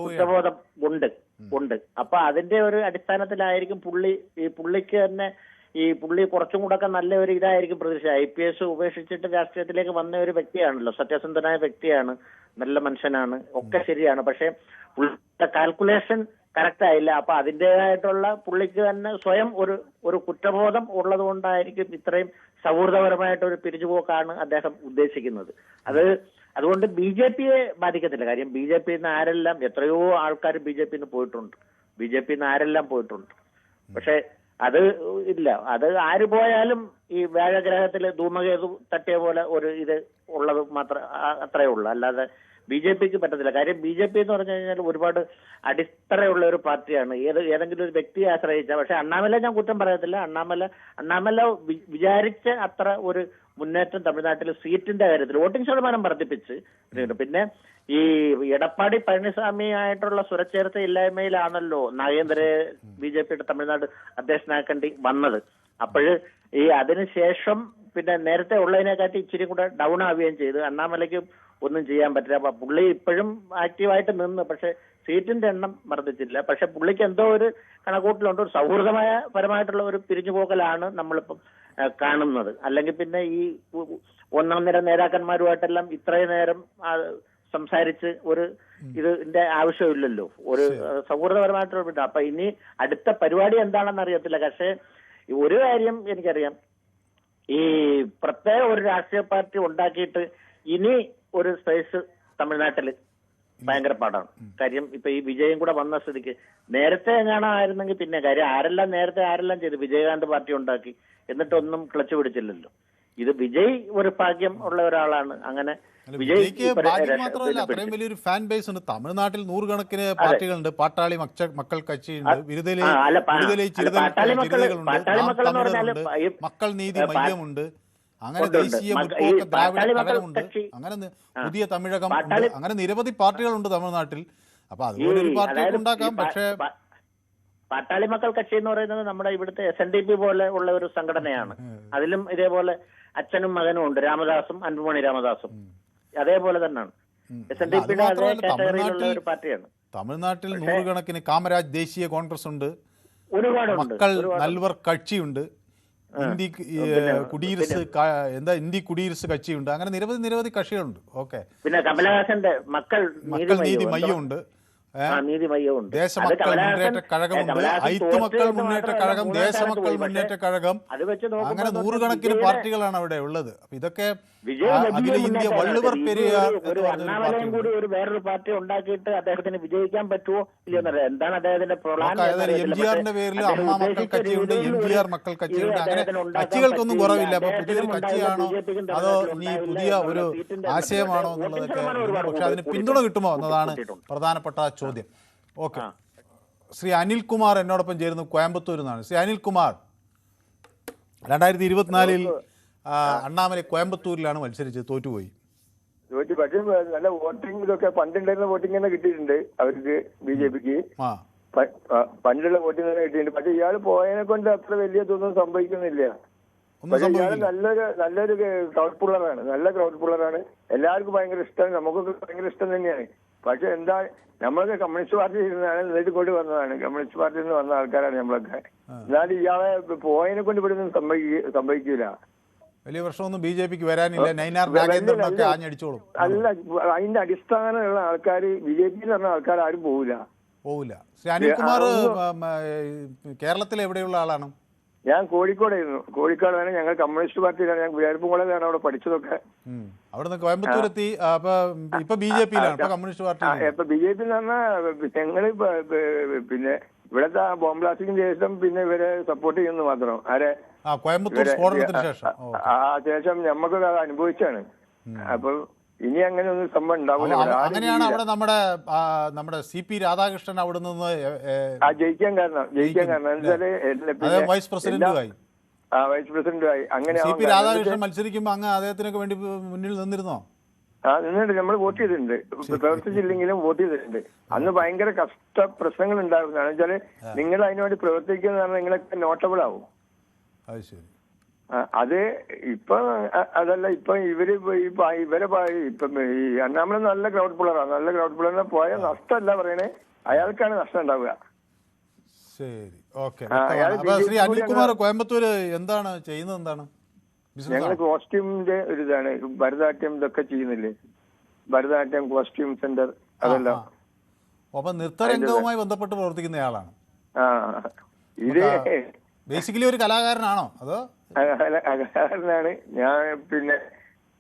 കുറ്റബോധം ഉണ്ട്. അപ്പൊ അതിന്റെ ഒരു അടിസ്ഥാനത്തിലായിരിക്കും പുള്ളിക്ക് തന്നെ പുള്ളി കുറച്ചും കൂടെ ഒക്കെ നല്ല ഒരു ഇതായിരിക്കും പ്രതീക്ഷ. IPS ഉപേക്ഷിച്ചിട്ട് രാഷ്ട്രീയത്തിലേക്ക് വന്ന ഒരു വ്യക്തിയാണല്ലോ, സത്യസന്ധനായ വ്യക്തിയാണ്, നല്ല മനുഷ്യനാണ്, ഒക്കെ ശരിയാണ്. പക്ഷെ പുള്ളിയുടെ കാൽക്കുലേഷൻ കറക്റ്റ് ആയില്ല. അപ്പൊ അതിൻ്റെതായിട്ടുള്ള പുള്ളിക്ക് തന്നെ സ്വയം ഒരു കുറ്റബോധം ഉള്ളത് കൊണ്ടായിരിക്കും ഇത്രയും സൗഹൃദപരമായിട്ടൊരു പിരിച്ചുപോക്കാണ് അദ്ദേഹം ഉദ്ദേശിക്കുന്നത്. അതുകൊണ്ട് BJPയെ ബാധിക്കത്തില്ല. കാര്യം BJPന്ന് ആരെല്ലാം, എത്രയോ ആൾക്കാർ BJPന്ന് പോയിട്ടുണ്ട്, BJPന്ന് ആരെല്ലാം പോയിട്ടുണ്ട്. പക്ഷെ അത് ഇല്ല, അത് ആര് പോയാലും ഈ വ്യാഴഗ്രഹത്തിൽ ധൂമകേതു തട്ടിയ പോലെ ഒരു ഇത് ഉള്ളത് മാത്രം, അത്രേ ഉള്ളൂ. അല്ലാതെ BJPക്ക് പറ്റത്തില്ല. കാര്യം BJP എന്ന് പറഞ്ഞു കഴിഞ്ഞാൽ ഒരുപാട് അടിത്തറയുള്ള ഒരു പാർട്ടിയാണ്. ഏതെങ്കിലും ഒരു വ്യക്തിയെ ആശ്രയിച്ച. പക്ഷെ അണ്ണാമല ഞാൻ കുറ്റം പറയത്തില്ല. അണ്ണാമല വിചാരിച്ച അത്ര ഒരു മുന്നേറ്റം തമിഴ്നാട്ടിൽ സീറ്റിന്റെ കാര്യത്തിൽ വോട്ടിംഗ് ശതമാനം വർദ്ധിപ്പിച്ച്. പിന്നെ ഈ എടപ്പാടി പഴനിസ്വാമി ആയിട്ടുള്ള സ്വരച്ചേർച്ച ഇല്ലായ്മയിലാണല്ലോ നാഗേന്ദ്രയെ BJPയുടെ തമിഴ്നാട് അധ്യക്ഷനാക്കേണ്ടി വന്നത്. അപ്പോഴ് ഈ അതിനുശേഷം പിന്നെ നേരത്തെ ഉള്ളതിനെക്കാട്ടി ഇച്ചിരി കൂടെ ഡൗൺ ആവുകയും ചെയ്ത് അണ്ണാമലയ്ക്ക് ഒന്നും ചെയ്യാൻ പറ്റില്ല. അപ്പൊ പുള്ളി ഇപ്പോഴും ആക്റ്റീവായിട്ട് നിന്ന്, പക്ഷെ സീറ്റിന്റെ എണ്ണം വർദ്ധിച്ചില്ല. പക്ഷെ പുള്ളിക്ക് എന്തോ ഒരു കണക്കൂട്ടിലുണ്ട്, ഒരു പരമായിട്ടുള്ള ഒരു പിരിഞ്ഞുപോക്കലാണ് നമ്മളിപ്പം കാണുന്നത്. അല്ലെങ്കിൽ പിന്നെ ഈ ഒന്നാം നിര നേതാക്കന്മാരുമായിട്ടെല്ലാം ഇത്രയും നേരം സംസാരിച്ച് ഇതിന്റെ ആവശ്യമില്ലല്ലോ, ഒരു സൗഹൃദപരമായിട്ടുള്ള. അപ്പൊ ഇനി അടുത്ത പരിപാടി എന്താണെന്ന് അറിയത്തില്ല. പക്ഷേ ഒരു കാര്യം എനിക്കറിയാം, ഈ പ്രത്യേക ഒരു രാഷ്ട്രീയ പാർട്ടി ഉണ്ടാക്കിയിട്ട് ഇനി ഒരു സ്പേസ് തമിഴ്നാട്ടില് ഭയങ്കര പാടാണ്. കാര്യം ഇപ്പൊ ഈ വിജയം കൂടെ വന്ന സ്ഥിതിക്ക് നേരത്തെ ആയിരുന്നെങ്കിൽ പിന്നെ കാര്യം നേരത്തെ ആരെല്ലാം ചെയ്തു. വിജയകാന്ത് പാർട്ടി ഉണ്ടാക്കി, എന്നിട്ടൊന്നും ക്ലച്ച് പിടിച്ചില്ലല്ലോ. ഇത് വിജയ് ഒരു ഭാഗ്യം ഉള്ള ഒരാളാണ്. അങ്ങനെ വിജയ്ക്ക് ഭാഗ്യം മാത്രമല്ല, അത്രയും വലിയൊരു ഫാൻ ബേസ് ഉണ്ട് തമിഴ്നാട്ടിൽ. 100 കണക്കിന് പാർട്ടികളുണ്ട്. പാട്ടാളി മക്കൾ കക്ഷിയുണ്ട്, വിരുദലൈ ചിരുതകളുണ്ട്, മക്കൾ നീതി മയ്യമുണ്ട്, അങ്ങനെ ദേശീയ മുற்பോക്ക് ദ്രാവിഡ കഴകമുണ്ട്, അങ്ങനെ പുതിയ തമിഴകം ഉണ്ട്. അങ്ങനെ നിരവധി പാർട്ടികളുണ്ട് തമിഴ്നാട്ടിൽ. അപ്പൊ അതുപോലെ ഒരു പാർട്ടി ഉണ്ടാക്കാം. പക്ഷേ പാട്ടാളി മക്കൾ കക്ഷി എന്ന് പറയുന്നത് നമ്മുടെ ഇവിടുത്തെ SNDP പോലെ ഉള്ള ഒരു സംഘടനയാണ്. അതിലും ഇതേപോലെ അച്ഛനും മകനും ഉണ്ട്, രാമദാസും അൻപുമണി രാമദാസും അതേപോലെ തന്നെയാണ്. SNDPയുടെ അതേ കാറ്റഗറിയിലുള്ള ഒരു പാർട്ടിയാണ്. തമിഴ്നാട്ടിൽ നൂറുകണക്കിന് കാമരാജ് ദേശീയ കോൺഗ്രസ് ഉണ്ട്, ഒരുപാടുണ്ട്. മക്കൾ നൽവർ കക്ഷിയുണ്ട്, ഇന്ത്യ കുടിയിരിസ് ഇന്ത്യ കുടിയിരിസ് കക്ഷിയുണ്ട്, അങ്ങനെ നിരവധി കക്ഷികളുണ്ട്. ഓക്കെ, പിന്നെ കമലഹാസന്റെ മക്കൾ നീതി മയ്യമുണ്ട്, നീതിമയ്യമുണ്ട്, ദേശമക്കൾ മുന്നേറ്റ കഴകമുണ്ട്, ഐത്തുമക്കൾ മുന്നേറ്റ കഴകം, ദേശമക്കൾ മുന്നേറ്റ കഴകം, അങ്ങനെ നൂറുകണക്കിന് പാർട്ടികളാണ് അവിടെ ഉള്ളത്. അപ്പൊ ഇതൊക്കെ അഖില ഇന്ത്യ വള്ളുവർ പെരിയാർ കൂടി ഒരു വേറൊരു പാർട്ടി ഉണ്ടാക്കിയിട്ട് അദ്ദേഹത്തിന് വിജയിക്കാൻ പറ്റുമോ ഇല്ലയോ എന്താണ് അദ്ദേഹത്തിന്റെ MGR-ന്റെ പേരിൽ അമ്മ മക്കൾ കക്ഷിയുണ്ട്, MGR മക്കൾ കക്ഷിയുണ്ട്, അങ്ങനെ കക്ഷികൾക്കൊന്നും കുറവില്ല. അപ്പൊ പുതിയൊരു കക്ഷിയാണോ അതോ ഇനി പുതിയ ഒരു ആശയമാണോ എന്നുള്ളതൊക്കെ, പക്ഷെ അതിന് പിന്തുണ കിട്ടുമോ എന്നതാണ് പ്രധാനപ്പെട്ട ചോദ്യം. ഓക്കെ, ശ്രീ അനിൽകുമാർ എന്നോടൊപ്പം ചേരുന്നു കോയമ്പത്തൂരിൽ നിന്നാണ്. ശ്രീ അനിൽകുമാർ, 2024 അണ്ണാമലൈ കോയമ്പത്തൂരിലാണ് മത്സരിച്ച് തോറ്റുപോയി. പക്ഷേ നല്ല വോട്ടിംഗ് ഇതൊക്കെ പണ്ടുണ്ടായിരുന്ന വോട്ടിംഗ് തന്നെ കിട്ടിയിട്ടുണ്ട് അവർക്ക്, BJPക്ക് പണ്ടുള്ള വോട്ടിംഗ് തന്നെ കിട്ടിയിട്ടുണ്ട്. പക്ഷെ ഇയാൾ പോയതിനെ കൊണ്ട് അത്ര വലിയ ഇതൊന്നും സംഭവിക്കുന്നില്ല. പക്ഷെ ഇയാൾ നല്ലൊരു ക്രൗഡ് പുള്ളറാണ്, നല്ല ക്രൗഡ് പുള്ളറാണ്. എല്ലാവർക്കും ഭയങ്കര ഇഷ്ടമാണ്, നമുക്കൊക്കെ ഭയങ്കര ഇഷ്ടം തന്നെയാണ്. പക്ഷെ എന്താ, നമ്മളൊക്കെ കമ്മ്യൂണിസ്റ്റ് പാർട്ടിയിൽ നിന്നാണ് നേരിട്ട് കൊണ്ട് വന്നതാണ്, കമ്മ്യൂണിസ്റ്റ് പാർട്ടിയിൽ നിന്ന് വന്ന ആൾക്കാരാണ് നമ്മളൊക്കെ. എന്നാലും ഇയാളെ പോയതിനെ കൊണ്ട് ഇവിടെ ഒന്നും സംഭവിക്കൂല. വലിയ പ്രശ്നമൊന്നും BJPക്ക് വരാനില്ല, നൈനാർ നാഗേന്ദ്രനൊക്കെ ആഞ്ഞടിച്ചോളും. അല്ല, അതിന്റെ അടിസ്ഥാനമുള്ള ആൾക്കാർ BJP എന്ന് പറഞ്ഞ ആൾക്കാർ ആരും പോവില്ല. ശ്രീ അനിൽകുമാർ കേരളത്തിൽ എവിടെയുള്ള ആളാണ്? ഞാൻ കോഴിക്കോടായിരുന്നു. കോഴിക്കോടാണ്, ഞങ്ങൾ കമ്മ്യൂണിസ്റ്റ് പാർട്ടിയിലാണ്. ഞാൻ ഗുരുവായൂരപ്പൻ കോളേജിലാണ് അവിടെ പഠിച്ചതൊക്കെ. അവിടെ കോയമ്പത്തൂർ എത്തി, ഇപ്പൊ BJPയിലാണ്, കമ്മ്യൂണിസ്റ്റ് പാർട്ടി. ഇപ്പൊ BJP എന്ന് പറഞ്ഞാൽ ഞങ്ങള് പിന്നെ ഇവിടത്തെ ബോംബ് ബ്ലാസ്റ്റിന് ശേഷം പിന്നെ ഇവരെ സപ്പോർട്ട് ചെയ്യുന്നു മാത്രം. ആരെ? കോയമ്പത്തൂർ സ്ഫോടനത്തിന് ശേഷം. ശേഷം ഞമ്മക്കൊക്കെ അത് അനുഭവിച്ചാണ്. അപ്പൊ ഇനി അങ്ങനെ ഒന്നും സംഭവം ഉണ്ടാവില്ല. അങ്ങനെയാണ് അവിടെ നമ്മുടെ CP രാധാകൃഷ്ണൻ അവിടെ നിന്ന് ജയിക്കാൻ കാരണം എന്താ വൈസ് പ്രസിഡന്റുമായി. വൈസ് പ്രസിഡന്റുമായി. അങ്ങനെ CP രാധാകൃഷ്ണൻ മത്സരിക്കുമ്പോ അങ്ങ് അദ്ദേഹത്തിനൊക്കെ വേണ്ടി മുന്നിൽ നിന്നിരുന്നോ? നിന്നുണ്ട്. നമ്മൾ വോട്ട് ചെയ്തിട്ടുണ്ട്, പ്രവർത്തിച്ചില്ലെങ്കിലും വോട്ട് ചെയ്തിട്ടുണ്ട്. അന്ന് ഭയങ്കര കഷ്ട പ്രശ്നങ്ങൾ ഉണ്ടായിരുന്നതാണ്. വെച്ചാല് നിങ്ങൾ അതിനുവേണ്ടി പ്രവർത്തിക്കുന്ന പറഞ്ഞാൽ നിങ്ങളൊക്കെ നോട്ടബിൾ ആവും. അത് ഇപ്പൊ അതല്ല, ഇപ്പൊ ഇവരെ ഇപ്പം ഈ അണ്ണാമല നല്ല ക്രൗഡ് പുള്ളറാണ്. നല്ല ക്രൗഡ് പുള്ളറിനെ പോയ നഷ്ടമല്ല പറയണേ, അയാൾക്കാണ് നഷ്ടം ഉണ്ടാവുക. ശരി, ഓക്കെ. ശ്രീ അനിൽകുമാർ കോയമ്പത്തൂര് എന്താണ് ചെയ്യുന്നത്? എന്താണ്? ഞങ്ങൾ കോസ്റ്റ്യൂമിന്റെ ഒരു ഇതാണ്, ഭരതനാട്യം ഇതൊക്കെ ചെയ്യുന്നില്ലേ, ഭരതനാട്യം കോസ്റ്റ്യൂം സെന്റർ അതെല്ലാം. അപ്പൊ നൃത്തരംഗവുമായി ബന്ധപ്പെട്ട് പ്രവർത്തിക്കുന്നയാളാണ്. ഇത് ബേസിക്കലി ഒരു കലാകാരനാണോ അതോ? കലാകാരനാണ്. ഞാൻ പിന്നെ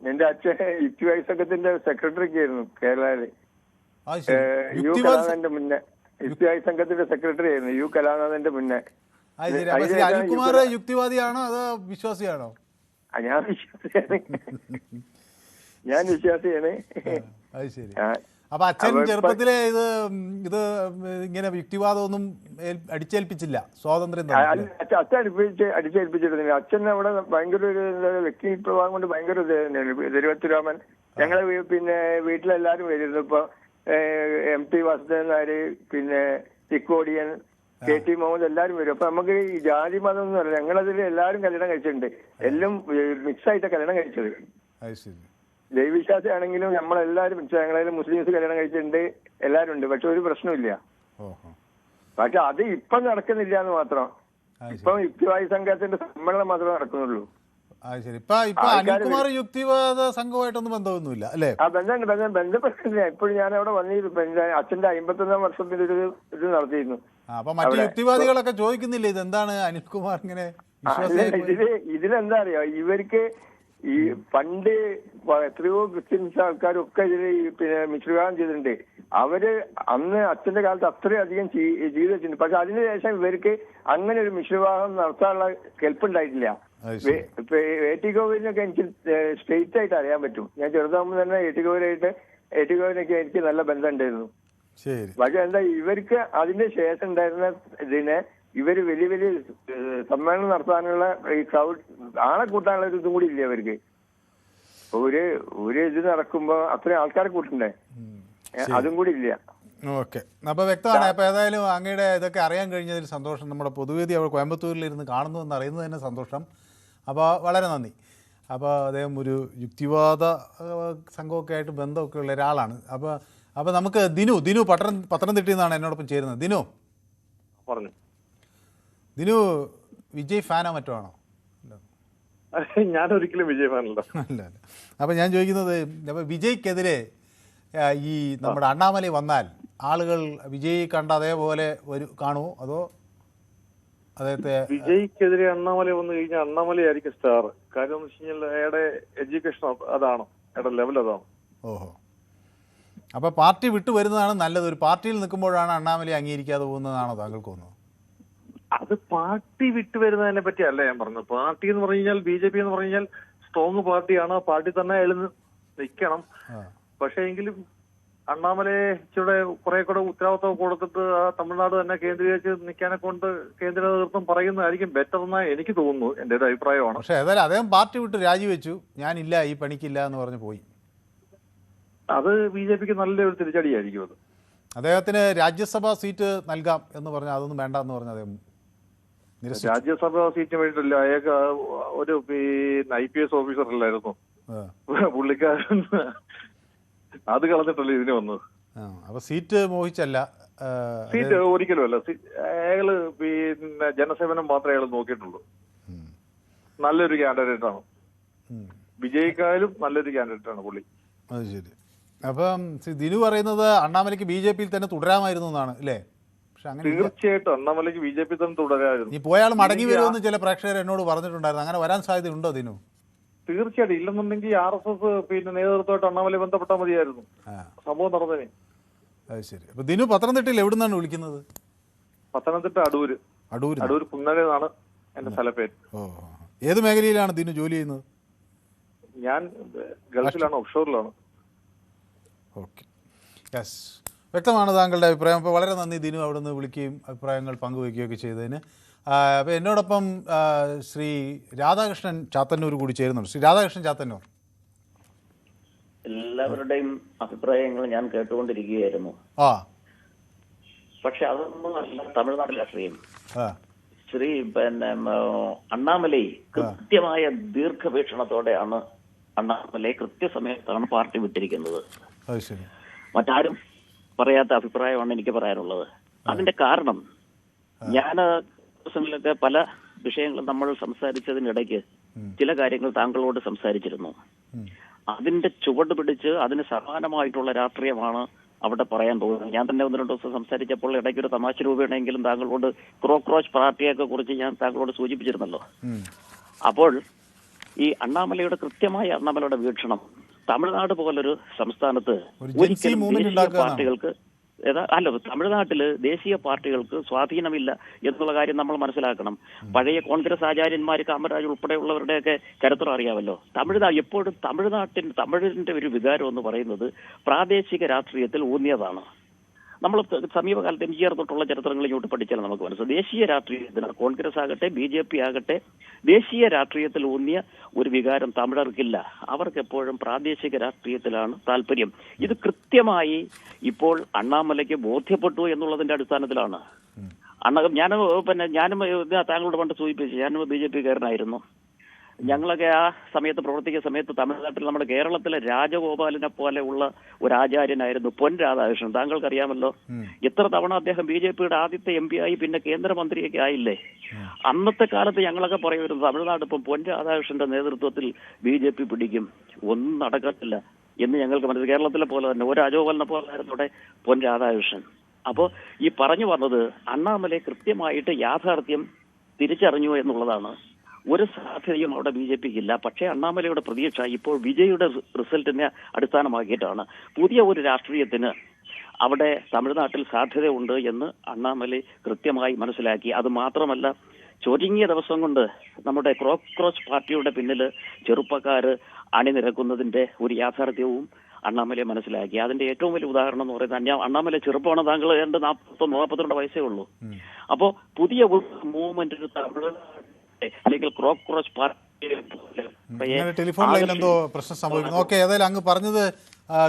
എന്റെ അച്ഛൻ യുക്തിവാദി സംഘത്തിന്റെ സെക്രട്ടറിക്ക് ആയിരുന്നു കേരളയില്. യു കലാനന്ദന്റെ മുന്നേ യുക്തിവാദി സംഘത്തിന്റെ സെക്രട്ടറി ആയിരുന്നു, യു കലാനന്ദന്റെ മുന്നേ. അനിൽകുമാർ യുക്തിവാദിയാണോ അതോ വിശ്വാസിയാണോ? ഞാൻ വിശ്വാസിയാണ്. അത് ശരി. അപ്പൊ അച്ഛൻ ചെറുപ്പത്തിലെ ഇത് ഇങ്ങനെ യുക്തിവാദമൊന്നും അടിച്ചേൽപ്പിച്ചില്ല, സ്വാതന്ത്ര്യം അച്ഛൻ അടിച്ചേൽപ്പിച്ചിരുന്നില്ല. അച്ഛൻ അവിടെ ഭയങ്കര ഒരു വ്യക്തി പ്രഭാവം കൊണ്ട് ഭയങ്കര തിരുവത്തിരാമൻ. ഞങ്ങളെ പിന്നെ വീട്ടിലെല്ലാരും വരുന്നു. ഇപ്പൊ MT വാസുദേവൻ നായർ, പിന്നെ തിക്കോടിയൻ, KT മുഹമ്മദ് എല്ലാരും വരും. അപ്പൊ നമുക്ക് ഈ ജാതി മതം എന്ന് പറഞ്ഞാൽ ഞങ്ങളതിൽ എല്ലാരും കല്യാണം കഴിച്ചിട്ടുണ്ട്. എല്ലാം മിക്സ് ആയിട്ട് കല്യാണം കഴിച്ചത്. ദൈവവിശ്വാസി ആണെങ്കിലും നമ്മളെല്ലാരും ഞങ്ങളതിൽ മുസ്ലിംസ് കല്യാണം കഴിച്ചിട്ടുണ്ട്, എല്ലാരും ഉണ്ട്. പക്ഷെ ഒരു പ്രശ്നമില്ല. പക്ഷെ അത് ഇപ്പൊ നടക്കുന്നില്ല എന്ന് മാത്രം. ഇപ്പൊ യുക്തിവാദി സംഘത്തിന്റെ സമ്മേളനം മാത്രമേ നടക്കുന്നുള്ളൂ. അനിൽകുമാർ യുക്തിവാദ സംഘമായിട്ടൊന്നും ബന്ധമൊന്നുമില്ല അല്ലേ? ബന്ധപ്പെട്ടില്ല. ഇപ്പോഴും ഞാൻ അവിടെ വന്നിരുന്നു. അച്ഛന്റെ 51ാം വർഷത്തിൽ ഇത് നടത്തിയിരുന്നു. അപ്പൊ മറ്റു യുക്തിവാദികളൊക്കെ ചോദിക്കുന്നില്ല ഇതെന്താണ് അനിൽകുമാർ ഇങ്ങനെ? ഇതിലെന്താ അറിയോ, ഇവർക്ക് ഈ പണ്ട് എത്രയോ ക്രിസ്ത്യൻസ് ആൾക്കാരൊക്കെ ഇതിൽ പിന്നെ മിശ്രവിവാഹം ചെയ്തിട്ടുണ്ട്. അവര് അന്ന് അച്ഛന്റെ കാലത്ത് അത്രയധികം ചെയ്തു വെച്ചിട്ടുണ്ട്. പക്ഷെ അതിനുശേഷം ഇവർക്ക് അങ്ങനെ ഒരു മിശ്രവിവാഹം നടത്താനുള്ള കെൽപ്പുണ്ടായിട്ടില്ല. AT ഗോവിനൊക്കെ എനിക്ക് സ്ട്രെയിറ്റ് ആയിട്ട് അറിയാൻ പറ്റും. ഞാൻ ചെറുതാകുമ്പോൾ തന്നെ AT ഗോവിനൊക്കെ എനിക്ക് നല്ല ബന്ധം ഉണ്ടായിരുന്നു. പക്ഷെ എന്താ, ഇവർക്ക് അതിന്റെ ശേഷം ഉണ്ടായിരുന്ന ഇതിനെ ഇവര് വലിയ വലിയ സമ്മേളനം നടത്താനുള്ള ഈ ക്രൗഡ് ആളെ കൂട്ടാനുള്ള ഒരു ഇതും കൂടി ഇല്ല ഇവർക്ക്. ഒരു ഇത് നടക്കുമ്പോ അത്രയും ആൾക്കാരെ കൂട്ടണ്ടേ, അതും കൂടി ഇല്ല. ഓക്കെ, അപ്പോൾ വ്യക്തമാണ്. അപ്പോൾ ഏതായാലും അങ്ങയുടെ ഇതൊക്കെ അറിയാൻ കഴിഞ്ഞതിൽ സന്തോഷം. നമ്മുടെ പൊതുവേദി അവിടെ കോയമ്പത്തൂരിലിരുന്ന് കാണുന്നു എന്ന് അറിയുന്നത് തന്നെ സന്തോഷം. അപ്പോൾ വളരെ നന്ദി. അപ്പോൾ അദ്ദേഹം ഒരു യുക്തിവാദ സംഘമൊക്കെ ആയിട്ട് ബന്ധമൊക്കെ ഉള്ള ഒരാളാണ്. അപ്പോൾ നമുക്ക് ദിനു പത്തനംതിട്ടയിൽ നിന്നാണ് എന്നോടൊപ്പം ചേരുന്നത്. പറഞ്ഞു ദിനു വിജയ് ഫാനോ മറ്റോ ആണോ? ഞാൻ ഒരിക്കലും വിജയ് ഫാനല്ല. അല്ല. അപ്പോൾ ഞാൻ ചോദിക്കുന്നത്, അപ്പോൾ വിജയ്ക്കെതിരെ ഈ നമ്മുടെ അണ്ണാമലൈ വന്നാൽ ആളുകൾ വിജയ് കണ്ട അതേപോലെ കാണുമോ, അതോ അദ്ദേഹത്തെ? വിജയ്ക്കെതിരെ അണ്ണാമലൈ വന്നു കഴിഞ്ഞാൽ അണ്ണാമലയായിരിക്കും സ്റ്റാർ. കാര്യം എന്ന് വെച്ച് കഴിഞ്ഞാൽ അയാളുടെ എഡ്യൂക്കേഷൻ അതാണ്, അയാളുടെ ലെവൽ അതാണ്. ഓഹോ, അപ്പോൾ പാർട്ടി വിട്ടു വരുന്നതാണ് നല്ലത്. ഒരു പാർട്ടിയിൽ നിൽക്കുമ്പോഴാണ് അണ്ണാമലൈ അംഗീകരിക്കാതെ പോകുന്നതാണോ താങ്കൾക്ക് തോന്നുന്നത്? അത് പാർട്ടി വിട്ടുവരുന്നതിനെ പറ്റി അല്ല ഞാൻ പറഞ്ഞത്. പാർട്ടി എന്ന് പറഞ്ഞു കഴിഞ്ഞാൽ BJP എന്ന് പറഞ്ഞു കഴിഞ്ഞാൽ സ്ട്രോങ് പാർട്ടിയാണ്. ആ പാർട്ടി തന്നെ അയാൾ നിൽക്കണം. പക്ഷേ എങ്കിലും അണ്ണാമലയെ ഇച്ചിരി കുറെ കൂടെ ഉത്തരവാദിത്വം കൊടുത്തിട്ട് ആ തമിഴ്നാട് തന്നെ കേന്ദ്രീകരിച്ച് നിൽക്കാനെ കൊണ്ട് കേന്ദ്ര നേതൃത്വം പറയുന്നതായിരിക്കും ബെറ്റർ എന്നാ എനിക്ക് തോന്നുന്നു. എൻ്റെ ഒരു അഭിപ്രായമാണ്. പക്ഷേ ഏതായാലും അദ്ദേഹം പാർട്ടി വിട്ട് രാജിവെച്ചു, ഞാനില്ല ഈ പണിക്കില്ല എന്ന് പറഞ്ഞ് പോയി. അത് BJPക്ക് നല്ലൊരു തിരിച്ചടിയായിരിക്കും. അത് അദ്ദേഹത്തിന് രാജ്യസഭാ സീറ്റ് നൽകാം എന്ന് പറഞ്ഞാൽ അതൊന്നും വേണ്ട എന്ന് പറഞ്ഞ അദ്ദേഹം രാജ്യസഭാ സീറ്റിന് വേണ്ടിയിട്ടില്ല. അയാൾക്ക് ഒരു IPS ഓഫീസർ അല്ലായിരുന്നു പുള്ളിക്കാരൻ. അത് കളഞ്ഞിട്ടല്ലേ ഇതിന് വന്നത്. അപ്പൊ സീറ്റ് മോഹിച്ചല്ല, സീറ്റ് ഒരിക്കലും അല്ല. അയാള് ജനസേവനം മാത്രമേ അയാൾ നോക്കിയിട്ടുള്ളൂ. നല്ലൊരു കാൻഡിഡേറ്റ് ആണ്. വിജയിക്കായാലും നല്ലൊരു കാൻഡിഡേറ്റ് ആണ് പുള്ളി. അത് ശരി. അപ്പം ദിനു പറയുന്നത് അണ്ണാമലയ്ക്ക് BJPയിൽ തന്നെ തുടരാമായിരുന്നു എന്നാണ് അല്ലേ? തീർച്ചയായിട്ടും അണ്ണാമലയ്ക്ക് BJP തന്നെ തുടരായിരുന്നു. ഈ പോയാൽ മടങ്ങി വരുമെന്ന് ചില പ്രേക്ഷകർ എന്നോട് പറഞ്ഞിട്ടുണ്ടായിരുന്നു. അങ്ങനെ വരാൻ സാധ്യതയുണ്ടോ ദിനു? തീർച്ചയായിട്ടും. ഇല്ലെന്നുണ്ടെങ്കിൽ RSS നേതൃത്വമായിട്ട് അണ്ണാമലൈ ബന്ധപ്പെട്ടാൽ മതിയായിരുന്നു, സംഭവം നടന്നേ. അത് ശരി. അപ്പൊ ദിനു പത്തനംതിട്ടയിൽ എവിടെ നിന്നാണ് വിളിക്കുന്നത്? പത്തനംതിട്ട അടൂർ കുന്നരനാണ് എന്റെ സ്ഥലപ്പേര്. ഓ, ഏത് മേഖലയിലാണ് ദിനു ജോലി ചെയ്യുന്നത്? ഞാൻ ഗൾഫിലാണ്, ഓഫ്ഷോറിലാണ്. ഓക്കെ, യെസ്, വ്യക്തമാണ് താങ്കളുടെ അഭിപ്രായം. അപ്പോൾ വളരെ നന്ദി ദിനു അവിടെ നിന്ന് വിളിക്കുകയും അഭിപ്രായങ്ങൾ പങ്കുവയ്ക്കുകയൊക്കെ ചെയ്തതിന്. അപ്പോൾ എന്നോടൊപ്പം ശ്രീ രാധാകൃഷ്ണൻ ചാത്തന്നൂർ കൂടി ചേരുന്നുണ്ട്. ശ്രീ രാധാകൃഷ്ണൻ ചാത്തന്നൂർ. എല്ലാവരുടെയും അഭിപ്രായങ്ങൾ ഞാൻ കേട്ടുകൊണ്ടിരിക്കുകയായിരുന്നു. പക്ഷെ അതൊന്നും അല്ല തമിഴ്നാട് രാഷ്ട്രീയം. ശ്രീ അണ്ണാമലൈ കൃത്യമായ ദീർഘവീക്ഷണത്തോടെയാണ് അണ്ണാമലൈ കൃത്യസമയത്താണ് പാർട്ടി വിട്ടിരിക്കുന്നത്. മറ്റാരും പറയാത്ത അഭിപ്രായമാണ് എനിക്ക് പറയാനുള്ളത്. അതിന്റെ കാരണം, ഞാൻ ദിവസങ്ങളിലൊക്കെ പല വിഷയങ്ങളും നമ്മൾ സംസാരിച്ചതിനിടയ്ക്ക് ചില കാര്യങ്ങൾ താങ്കളോട് സംസാരിച്ചിരുന്നു. അതിന്റെ ചുവട് പിടിച്ച് അതിന് സമാനമായിട്ടുള്ള രാഷ്ട്രീയമാണ് അവിടെ പറയാൻ പോകുന്നത്. ഞാൻ തന്നെ 1-2 ദിവസം സംസാരിച്ചപ്പോൾ ഇടയ്ക്ക് ഒരു തമാശ രൂപേണെങ്കിലും താങ്കളോട് ക്രോക്രോച്ച് പാർട്ടിയൊക്കെ കുറിച്ച് ഞാൻ താങ്കളോട് സൂചിപ്പിച്ചിരുന്നല്ലോ. അപ്പോൾ ഈ അണ്ണാമലയുടെ അണ്ണാമലയുടെ വീക്ഷണം, തമിഴ്നാട് പോലൊരു സംസ്ഥാനത്ത് ഒരിക്കലും ദേശീയ പാർട്ടികൾക്ക് തമിഴ്നാട്ടില് ദേശീയ പാർട്ടികൾക്ക് സ്വാധീനമില്ല എന്നുള്ള കാര്യം നമ്മൾ മനസ്സിലാക്കണം. പഴയ കോൺഗ്രസ് ആചാര്യന്മാർ, കാമരാജ് ഉൾപ്പെടെയുള്ളവരുടെയൊക്കെ ചരിത്രം അറിയാമല്ലോ. എപ്പോഴും തമിഴിന്റെ ഒരു വികാരം എന്ന് പറയുന്നത് പ്രാദേശിക രാഷ്ട്രീയത്തിൽ ഊന്നിയതാണ്. നമ്മൾ സമീപകാലത്ത് MGR തൊട്ടുള്ള ചരിത്രങ്ങൾ ഇങ്ങോട്ട് പഠിച്ചാൽ നമുക്ക് മനസ്സിലാവും. ദേശീയ രാഷ്ട്രീയത്തിന് കോൺഗ്രസ് ആകട്ടെ BJP ആകട്ടെ ദേശീയ രാഷ്ട്രീയത്തിൽ ഊന്നിയ ഒരു വികാരം തമിഴർക്കില്ല. അവർക്ക് എപ്പോഴും പ്രാദേശിക രാഷ്ട്രീയത്തിലാണ് താല്പര്യം. ഇത് കൃത്യമായി ഇപ്പോൾ അണ്ണാമലയ്ക്ക് ബോധ്യപ്പെട്ടു എന്നുള്ളതിന്റെ അടിസ്ഥാനത്തിലാണ്. ഞാനും താങ്കളോട് പണ്ട് സൂചിപ്പിച്ചു, ഞാനും BJP-കാരനായിരുന്നു. ഞങ്ങളൊക്കെ ആ സമയത്ത് പ്രവർത്തിക്കുന്ന സമയത്ത് തമിഴ്നാട്ടിൽ നമ്മുടെ കേരളത്തിലെ രാജഗോപാലിനെ പോലെ ഉള്ള ഒരു ആചാര്യനായിരുന്നു പൊൻ രാധാകൃഷ്ണൻ. താങ്കൾക്കറിയാമല്ലോ. എത്ര തവണ അദ്ദേഹം BJP-യുടെ ആദ്യത്തെ MP ആയി, പിന്നെ കേന്ദ്രമന്ത്രിയൊക്കെ ആയില്ലേ. അന്നത്തെ കാലത്ത് ഞങ്ങളൊക്കെ പറയുമായിരുന്നു തമിഴ്നാട് ഇപ്പം പൊൻ രാധാകൃഷ്ണന്റെ നേതൃത്വത്തിൽ BJP പിടിക്കും, ഒന്നും നടക്കത്തില്ല എന്ന് ഞങ്ങൾക്ക് മനസ്സിലായി. കേരളത്തിലെ പോലെ തന്നെ ഒരു രാജഗോപാലിനെ പോലായിരുന്നു അവിടെ പൊൻ രാധാകൃഷ്ണൻ. അപ്പോൾ ഈ പറഞ്ഞു വന്നത് അണ്ണാമലൈ കൃത്യമായിട്ട് യാഥാർത്ഥ്യം തിരിച്ചറിഞ്ഞു എന്നുള്ളതാണ്. ഒരു സാധ്യതയും അവിടെ BJP-ക്ക് ഇല്ല. പക്ഷേ അണ്ണാമലയുടെ പ്രതീക്ഷ ഇപ്പോൾ വിജയുടെ റിസൾട്ടിനെ അടിസ്ഥാനമാക്കിയിട്ടാണ്. പുതിയ ഒരു രാഷ്ട്രീയത്തിന് അവിടെ തമിഴ്നാട്ടിൽ സാധ്യതയുണ്ട് എന്ന് അണ്ണാമലൈ കൃത്യമായി മനസ്സിലാക്കി. അത് മാത്രമല്ല, ചുരുങ്ങിയ ദിവസം കൊണ്ട് നമ്മുടെ ക്രോക്രോച്ച് പാർട്ടിയുടെ പിന്നിൽ ചെറുപ്പക്കാര് അണിനിരക്കുന്നതിന്റെ ഒരു യാഥാർത്ഥ്യവും അണ്ണാമലൈ മനസ്സിലാക്കി. അതിന്റെ ഏറ്റവും വലിയ ഉദാഹരണം എന്ന് പറയുന്നത്, അണ്ണാമലൈ ചെറുപ്പമാണ്, താങ്കൾ 42 വയസ്സേ ഉള്ളൂ. അപ്പോൾ പുതിയ ഒരു മൂവ്മെന്റിന് തമിഴ്നാട് അല്ലെങ്കിൽ ക്രോക്രോച്ച് പാർട്ടി ടെലിഫോൺ ലൈനിൽ എന്തോ പ്രശ്നം സംഭവിക്കുന്നു. ഓക്കെ, ഏതായാലും അങ്ങ് പറഞ്ഞത്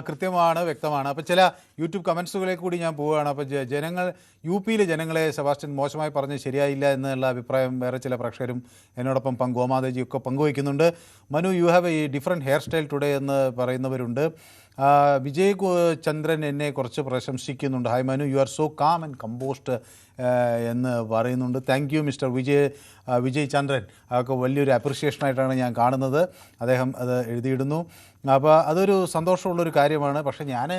കൃത്യമാണ്, വ്യക്തമാണ്. അപ്പോൾ ചില യൂട്യൂബ് കമൻസുകളിലേക്ക് കൂടി ഞാൻ പോവുകയാണ്. അപ്പോൾ ജനങ്ങൾ UP-യിലെ ജനങ്ങളെ സെബാസ്റ്റ്യൻ മോശമായി പറഞ്ഞ് ശരിയായില്ല എന്നുള്ള അഭിപ്രായം വേറെ ചില പ്രേക്ഷകരും എന്നോടൊപ്പം ഗോമാതജിയൊക്കെ പങ്കുവയ്ക്കുന്നുണ്ട്. Manu, you have a different hair style today എന്ന് പറയുന്നവരുണ്ട്. വിജയ് ചന്ദ്രൻ എന്നെ കുറച്ച് പ്രശംസിക്കുന്നുണ്ട്. Hi Manu, you are so calm and composed എന്ന് പറയുന്നുണ്ട്. Thank you mister Vijay Chandran. അതൊക്കെ വലിയൊരു അപ്രിസിയേഷനായിട്ടാണ് ഞാൻ കാണുന്നത്. അദ്ദേഹം അത് എഴുതിയിടുന്നു. അപ്പോൾ അതൊരു സന്തോഷമുള്ളൊരു കാര്യമാണ്. പക്ഷേ ഞാൻ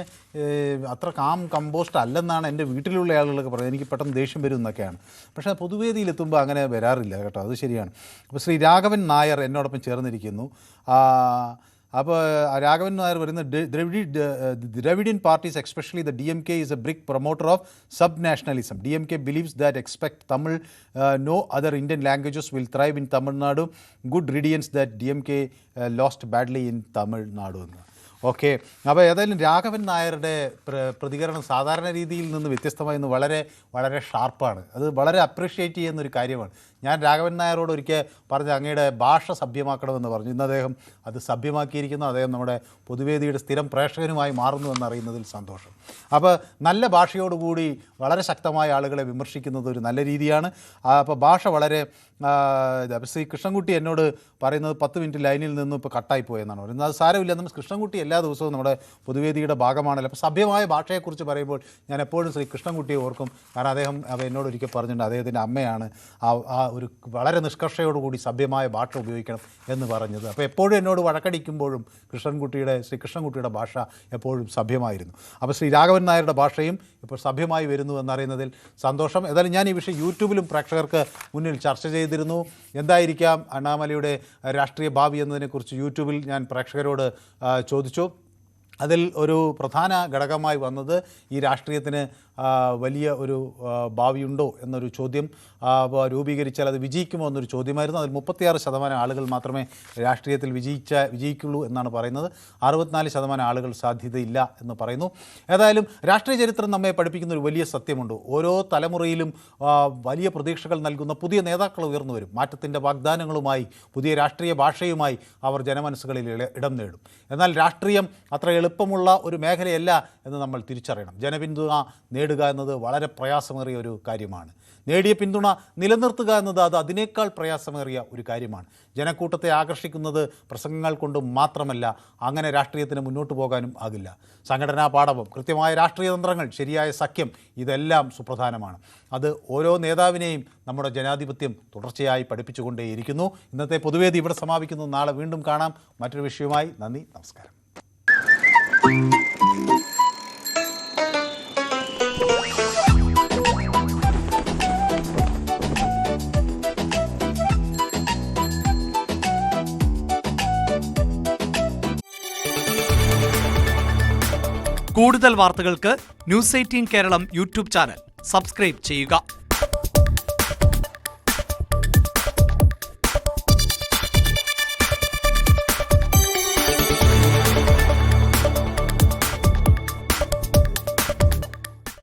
അത്ര കമ്പോസ്റ്റ് അല്ലെന്നാണ് എൻ്റെ വീട്ടിലുള്ള ആളുകളൊക്കെ പറയുന്നത്. എനിക്ക് പെട്ടെന്ന് ദേഷ്യം വരും എന്നൊക്കെയാണ്. പക്ഷേ പൊതുവേദിയിലെത്തുമ്പോൾ അങ്ങനെ വരാറില്ല കേട്ടോ, അത് ശരിയാണ്. അപ്പോൾ ശ്രീ രാഘവൻ നായർ എന്നോടൊപ്പം ചേർന്നിരിക്കുന്നു. അപ്പോൾ രാഘവൻ നായർ പറയുന്നത് Dravidian parties, especially the DMK, is a big promoter of sub-nationalism. DMK believes that expect Tamil, no other Indian languages will thrive in Tamil Nadu. Good riddance that DMK lost badly in Tamil Nadu. Okay, അപ്പോൾ ഏതായാലും രാഘവൻ നായരുടെ പ്രതികരണം സാധാരണ രീതിയിൽ നിന്ന് വ്യത്യസ്തമായി വളരെ വളരെ ഷാർപ്പാണ്. അത് വളരെ അപ്രിഷ്യേറ്റ് ചെയ്യുന്നൊരു കാര്യമാണ്. ഞാൻ രാഘവൻ നായരോട് ഒരിക്കൽ പറഞ്ഞ് അങ്ങയുടെ ഭാഷ സഭ്യമാക്കണമെന്ന് പറഞ്ഞു. ഇന്ന് അദ്ദേഹം അത് സഭ്യമാക്കിയിരിക്കുന്നു. അദ്ദേഹം നമ്മുടെ പൊതുവേദിയുടെ സ്ഥിരം പ്രേക്ഷകനുമായി മാറുന്നു എന്നറിയുന്നതിൽ സന്തോഷം. അപ്പോൾ നല്ല ഭാഷയോടുകൂടി വളരെ ശക്തമായ ആളുകളെ വിമർശിക്കുന്നത് ഒരു നല്ല രീതിയാണ്. അപ്പോൾ ഭാഷ വളരെ ശ്രീ കൃഷ്ണൻകുട്ടി എന്നോട് പറയുന്നത് 10 മിനിറ്റ് ലൈനിൽ നിന്നും ഇപ്പോൾ കട്ടായി പോയെന്നാണ് പറയുന്നത്. അത് സാരമില്ല, നമ്മൾ കൃഷ്ണൻകുട്ടി എല്ലാ ദിവസവും നമ്മുടെ പൊതുവേദിയുടെ ഭാഗമാണല്ലോ. അപ്പോൾ സഭ്യമായ ഭാഷയെക്കുറിച്ച് പറയുമ്പോൾ ഞാൻ എപ്പോഴും ശ്രീ കൃഷ്ണൻകുട്ടിയെ ഓർക്കും. കാരണം അദ്ദേഹം എന്നോട് ഒരിക്കൽ പറഞ്ഞിട്ടുണ്ട്, അദ്ദേഹത്തിൻ്റെ അമ്മയാണ് ആ ഒരു വളരെ നിഷ്കർഷയോടുകൂടി സഭ്യമായ ഭാഷ ഉപയോഗിക്കണം എന്ന് പറഞ്ഞത്. അപ്പോൾ എപ്പോഴും എന്നോട് വഴക്കടിക്കുമ്പോഴും ശ്രീ കൃഷ്ണൻകുട്ടിയുടെ ഭാഷ എപ്പോഴും സഭ്യമായിരുന്നു. അപ്പോൾ ശ്രീ രാഘവൻ നായരുടെ ഭാഷയും ഇപ്പോൾ സഭ്യമായി വരുന്നു എന്നറിയുന്നതിൽ സന്തോഷം. ഏതായാലും ഞാൻ ഈ വിഷയം യൂട്യൂബിലും പ്രേക്ഷകർക്ക് മുന്നിൽ ചർച്ച ചെയ്തിരുന്നു. എന്തായിരിക്കാം അണ്ണാമലയുടെ രാഷ്ട്രീയ ഭാവി എന്നതിനെക്കുറിച്ച് യൂട്യൂബിൽ ഞാൻ പ്രേക്ഷകരോട് ചോദിച്ചു. അതിൽ ഒരു പ്രധാന ഘടകമായി വന്നത് ഈ രാഷ്ട്രീയത്തിന് വലിയ ഒരു ഭാവിയുണ്ടോ എന്നൊരു ചോദ്യം രൂപീകരിച്ചാൽ അത് വിജയിക്കുമോ എന്നൊരു ചോദ്യമായിരുന്നു. അതിൽ 36% ആളുകൾ മാത്രമേ രാഷ്ട്രീയത്തിൽ വിജയിക്കുള്ളൂ എന്നാണ് പറയുന്നത്. 64% ആളുകൾ സാധ്യതയില്ല എന്ന് പറയുന്നു. ഏതായാലും രാഷ്ട്രീയ ചരിത്രം നമ്മെ പഠിപ്പിക്കുന്ന ഒരു വലിയ സത്യമുണ്ട്. ഓരോ തലമുറയിലും വലിയ പ്രതീക്ഷകൾ നൽകുന്ന പുതിയ നേതാക്കൾ ഉയർന്നു വരും. മാറ്റത്തിൻ്റെ വാഗ്ദാനങ്ങളുമായി, പുതിയ രാഷ്ട്രീയ ഭാഷയുമായി അവർ ജനമനസ്സുകളിൽ ഇടം നേടും. എന്നാൽ രാഷ്ട്രീയം അത്ര എളുപ്പമുള്ള ഒരു മേഖലയല്ല എന്ന് നമ്മൾ തിരിച്ചറിയണം. ജനപിന്തുണ നേടുക എന്നത് വളരെ പ്രയാസമേറിയ ഒരു കാര്യമാണ്. നേടിയ പിന്തുണ നിലനിർത്തുക എന്നത് അതിനേക്കാൾ പ്രയാസമേറിയ ഒരു കാര്യമാണ്. ജനക്കൂട്ടത്തെ ആകർഷിക്കുന്നത് പ്രസംഗങ്ങൾ കൊണ്ട് മാത്രമല്ല, അങ്ങനെ രാഷ്ട്രീയത്തിന് മുന്നോട്ട് പോകാനും ആകില്ല. സംഘടനാ പാടവം, കൃത്യമായ രാഷ്ട്രീയ തന്ത്രങ്ങൾ, ശരിയായ സഖ്യം, ഇതെല്ലാം സുപ്രധാനമാണ്. അത് ഓരോ നേതാവിനെയും നമ്മുടെ ജനാധിപത്യം തുടർച്ചയായി പഠിപ്പിച്ചുകൊണ്ടേയിരിക്കുന്നു. ഇന്നത്തെ പൊതുവേദി ഇവിടെ സമാപിക്കുന്നു. നാളെ വീണ്ടും കാണാം മറ്റൊരു വിഷയവുമായി. നന്ദി, നമസ്കാരം. കൂടുതൽ വാർത്തകൾക്ക് News 18 Keralam YouTube channel subscribe ചെയ്യുക.